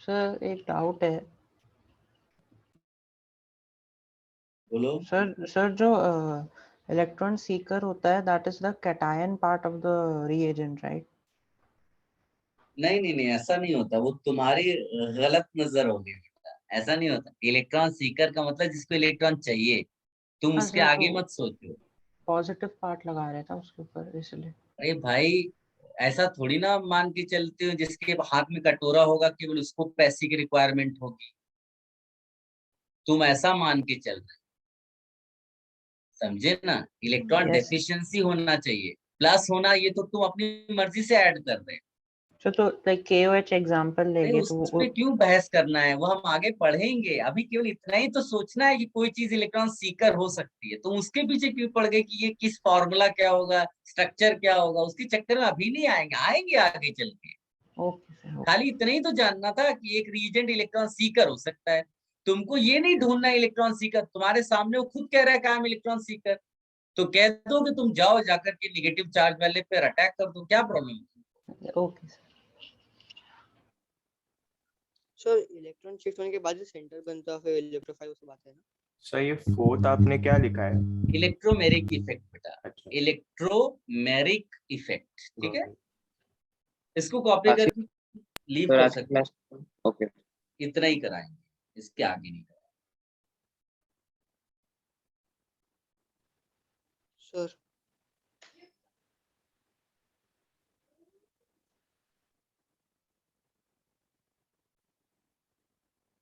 सर एक डाउट है. बोलो. सर जो इलेक्ट्रॉन सीकर होता है that is the cation part of the reagent, right? नहीं ऐसा नहीं होता. वो तुम्हारी गलत नजर होगी बेटा. ऐसा नहीं होता. इलेक्ट्रॉन सीकर का मतलब जिसको इलेक्ट्रॉन चाहिए. तुम हाँ उसके सर, आगे तो मत सोचो. पॉजिटिव पार्ट लगा रहा था उसके ऊपर इसलिए. अरे भाई ऐसा थोड़ी ना मान के चलते हो जिसके हाथ में कटोरा होगा केवल उसको पैसे की रिक्वायरमेंट होगी. तुम ऐसा मान के चल रहे. समझे ना. Electron Yes. डेफिशिएंसी होना चाहिए. प्लस होना ये तो तुम अपनी मर्जी से ऐड कर रहे हो. तो लाइक KOH एग्जांपल लेंगे तो उस पे क्यों बहस करना है. वो हम आगे पढ़ेंगे. अभी केवल इतना ही तो सोचना है कि कोई चीज इलेक्ट्रॉन सीकर हो सकती है. तो उसके पीछे क्यों पड़ गए कि ये किस फॉर्मूला क्या होगा, स्ट्रक्चर क्या होगा. उसके चक्कर में अभी नहीं आएंगे आगे चल के. खाली इतना ही तो जानना था कि एक रिएजेंट इलेक्ट्रॉन सीकर हो सकता है. तुमको ये नहीं ढूंढना इलेक्ट्रॉन सीकर. तुम्हारे सामने वो खुद कह रहा है काम इलेक्ट्रॉन सीकर. तो कह दो कि तुम जाओ जाकर के निगेटिव चार्ज वाले पे अटैक कर दो. क्या प्रॉब्लम है. ओके सर इलेक्ट्रॉन शिफ्ट होने के बाद जो सेंटर बनता है इलेक्ट्रोफाइल उसकी बात है ना. सर ये फोर्थ आपने क्या लिखा है? इलेक्ट्रोमेरिक इफेक्ट बेटा. Electromeric effect. ठीक है. इसको कॉपी करके लीव कर सकते हैं. ओके इतना ही कराएंगे. इसके आगे नहीं कराएंगे. सर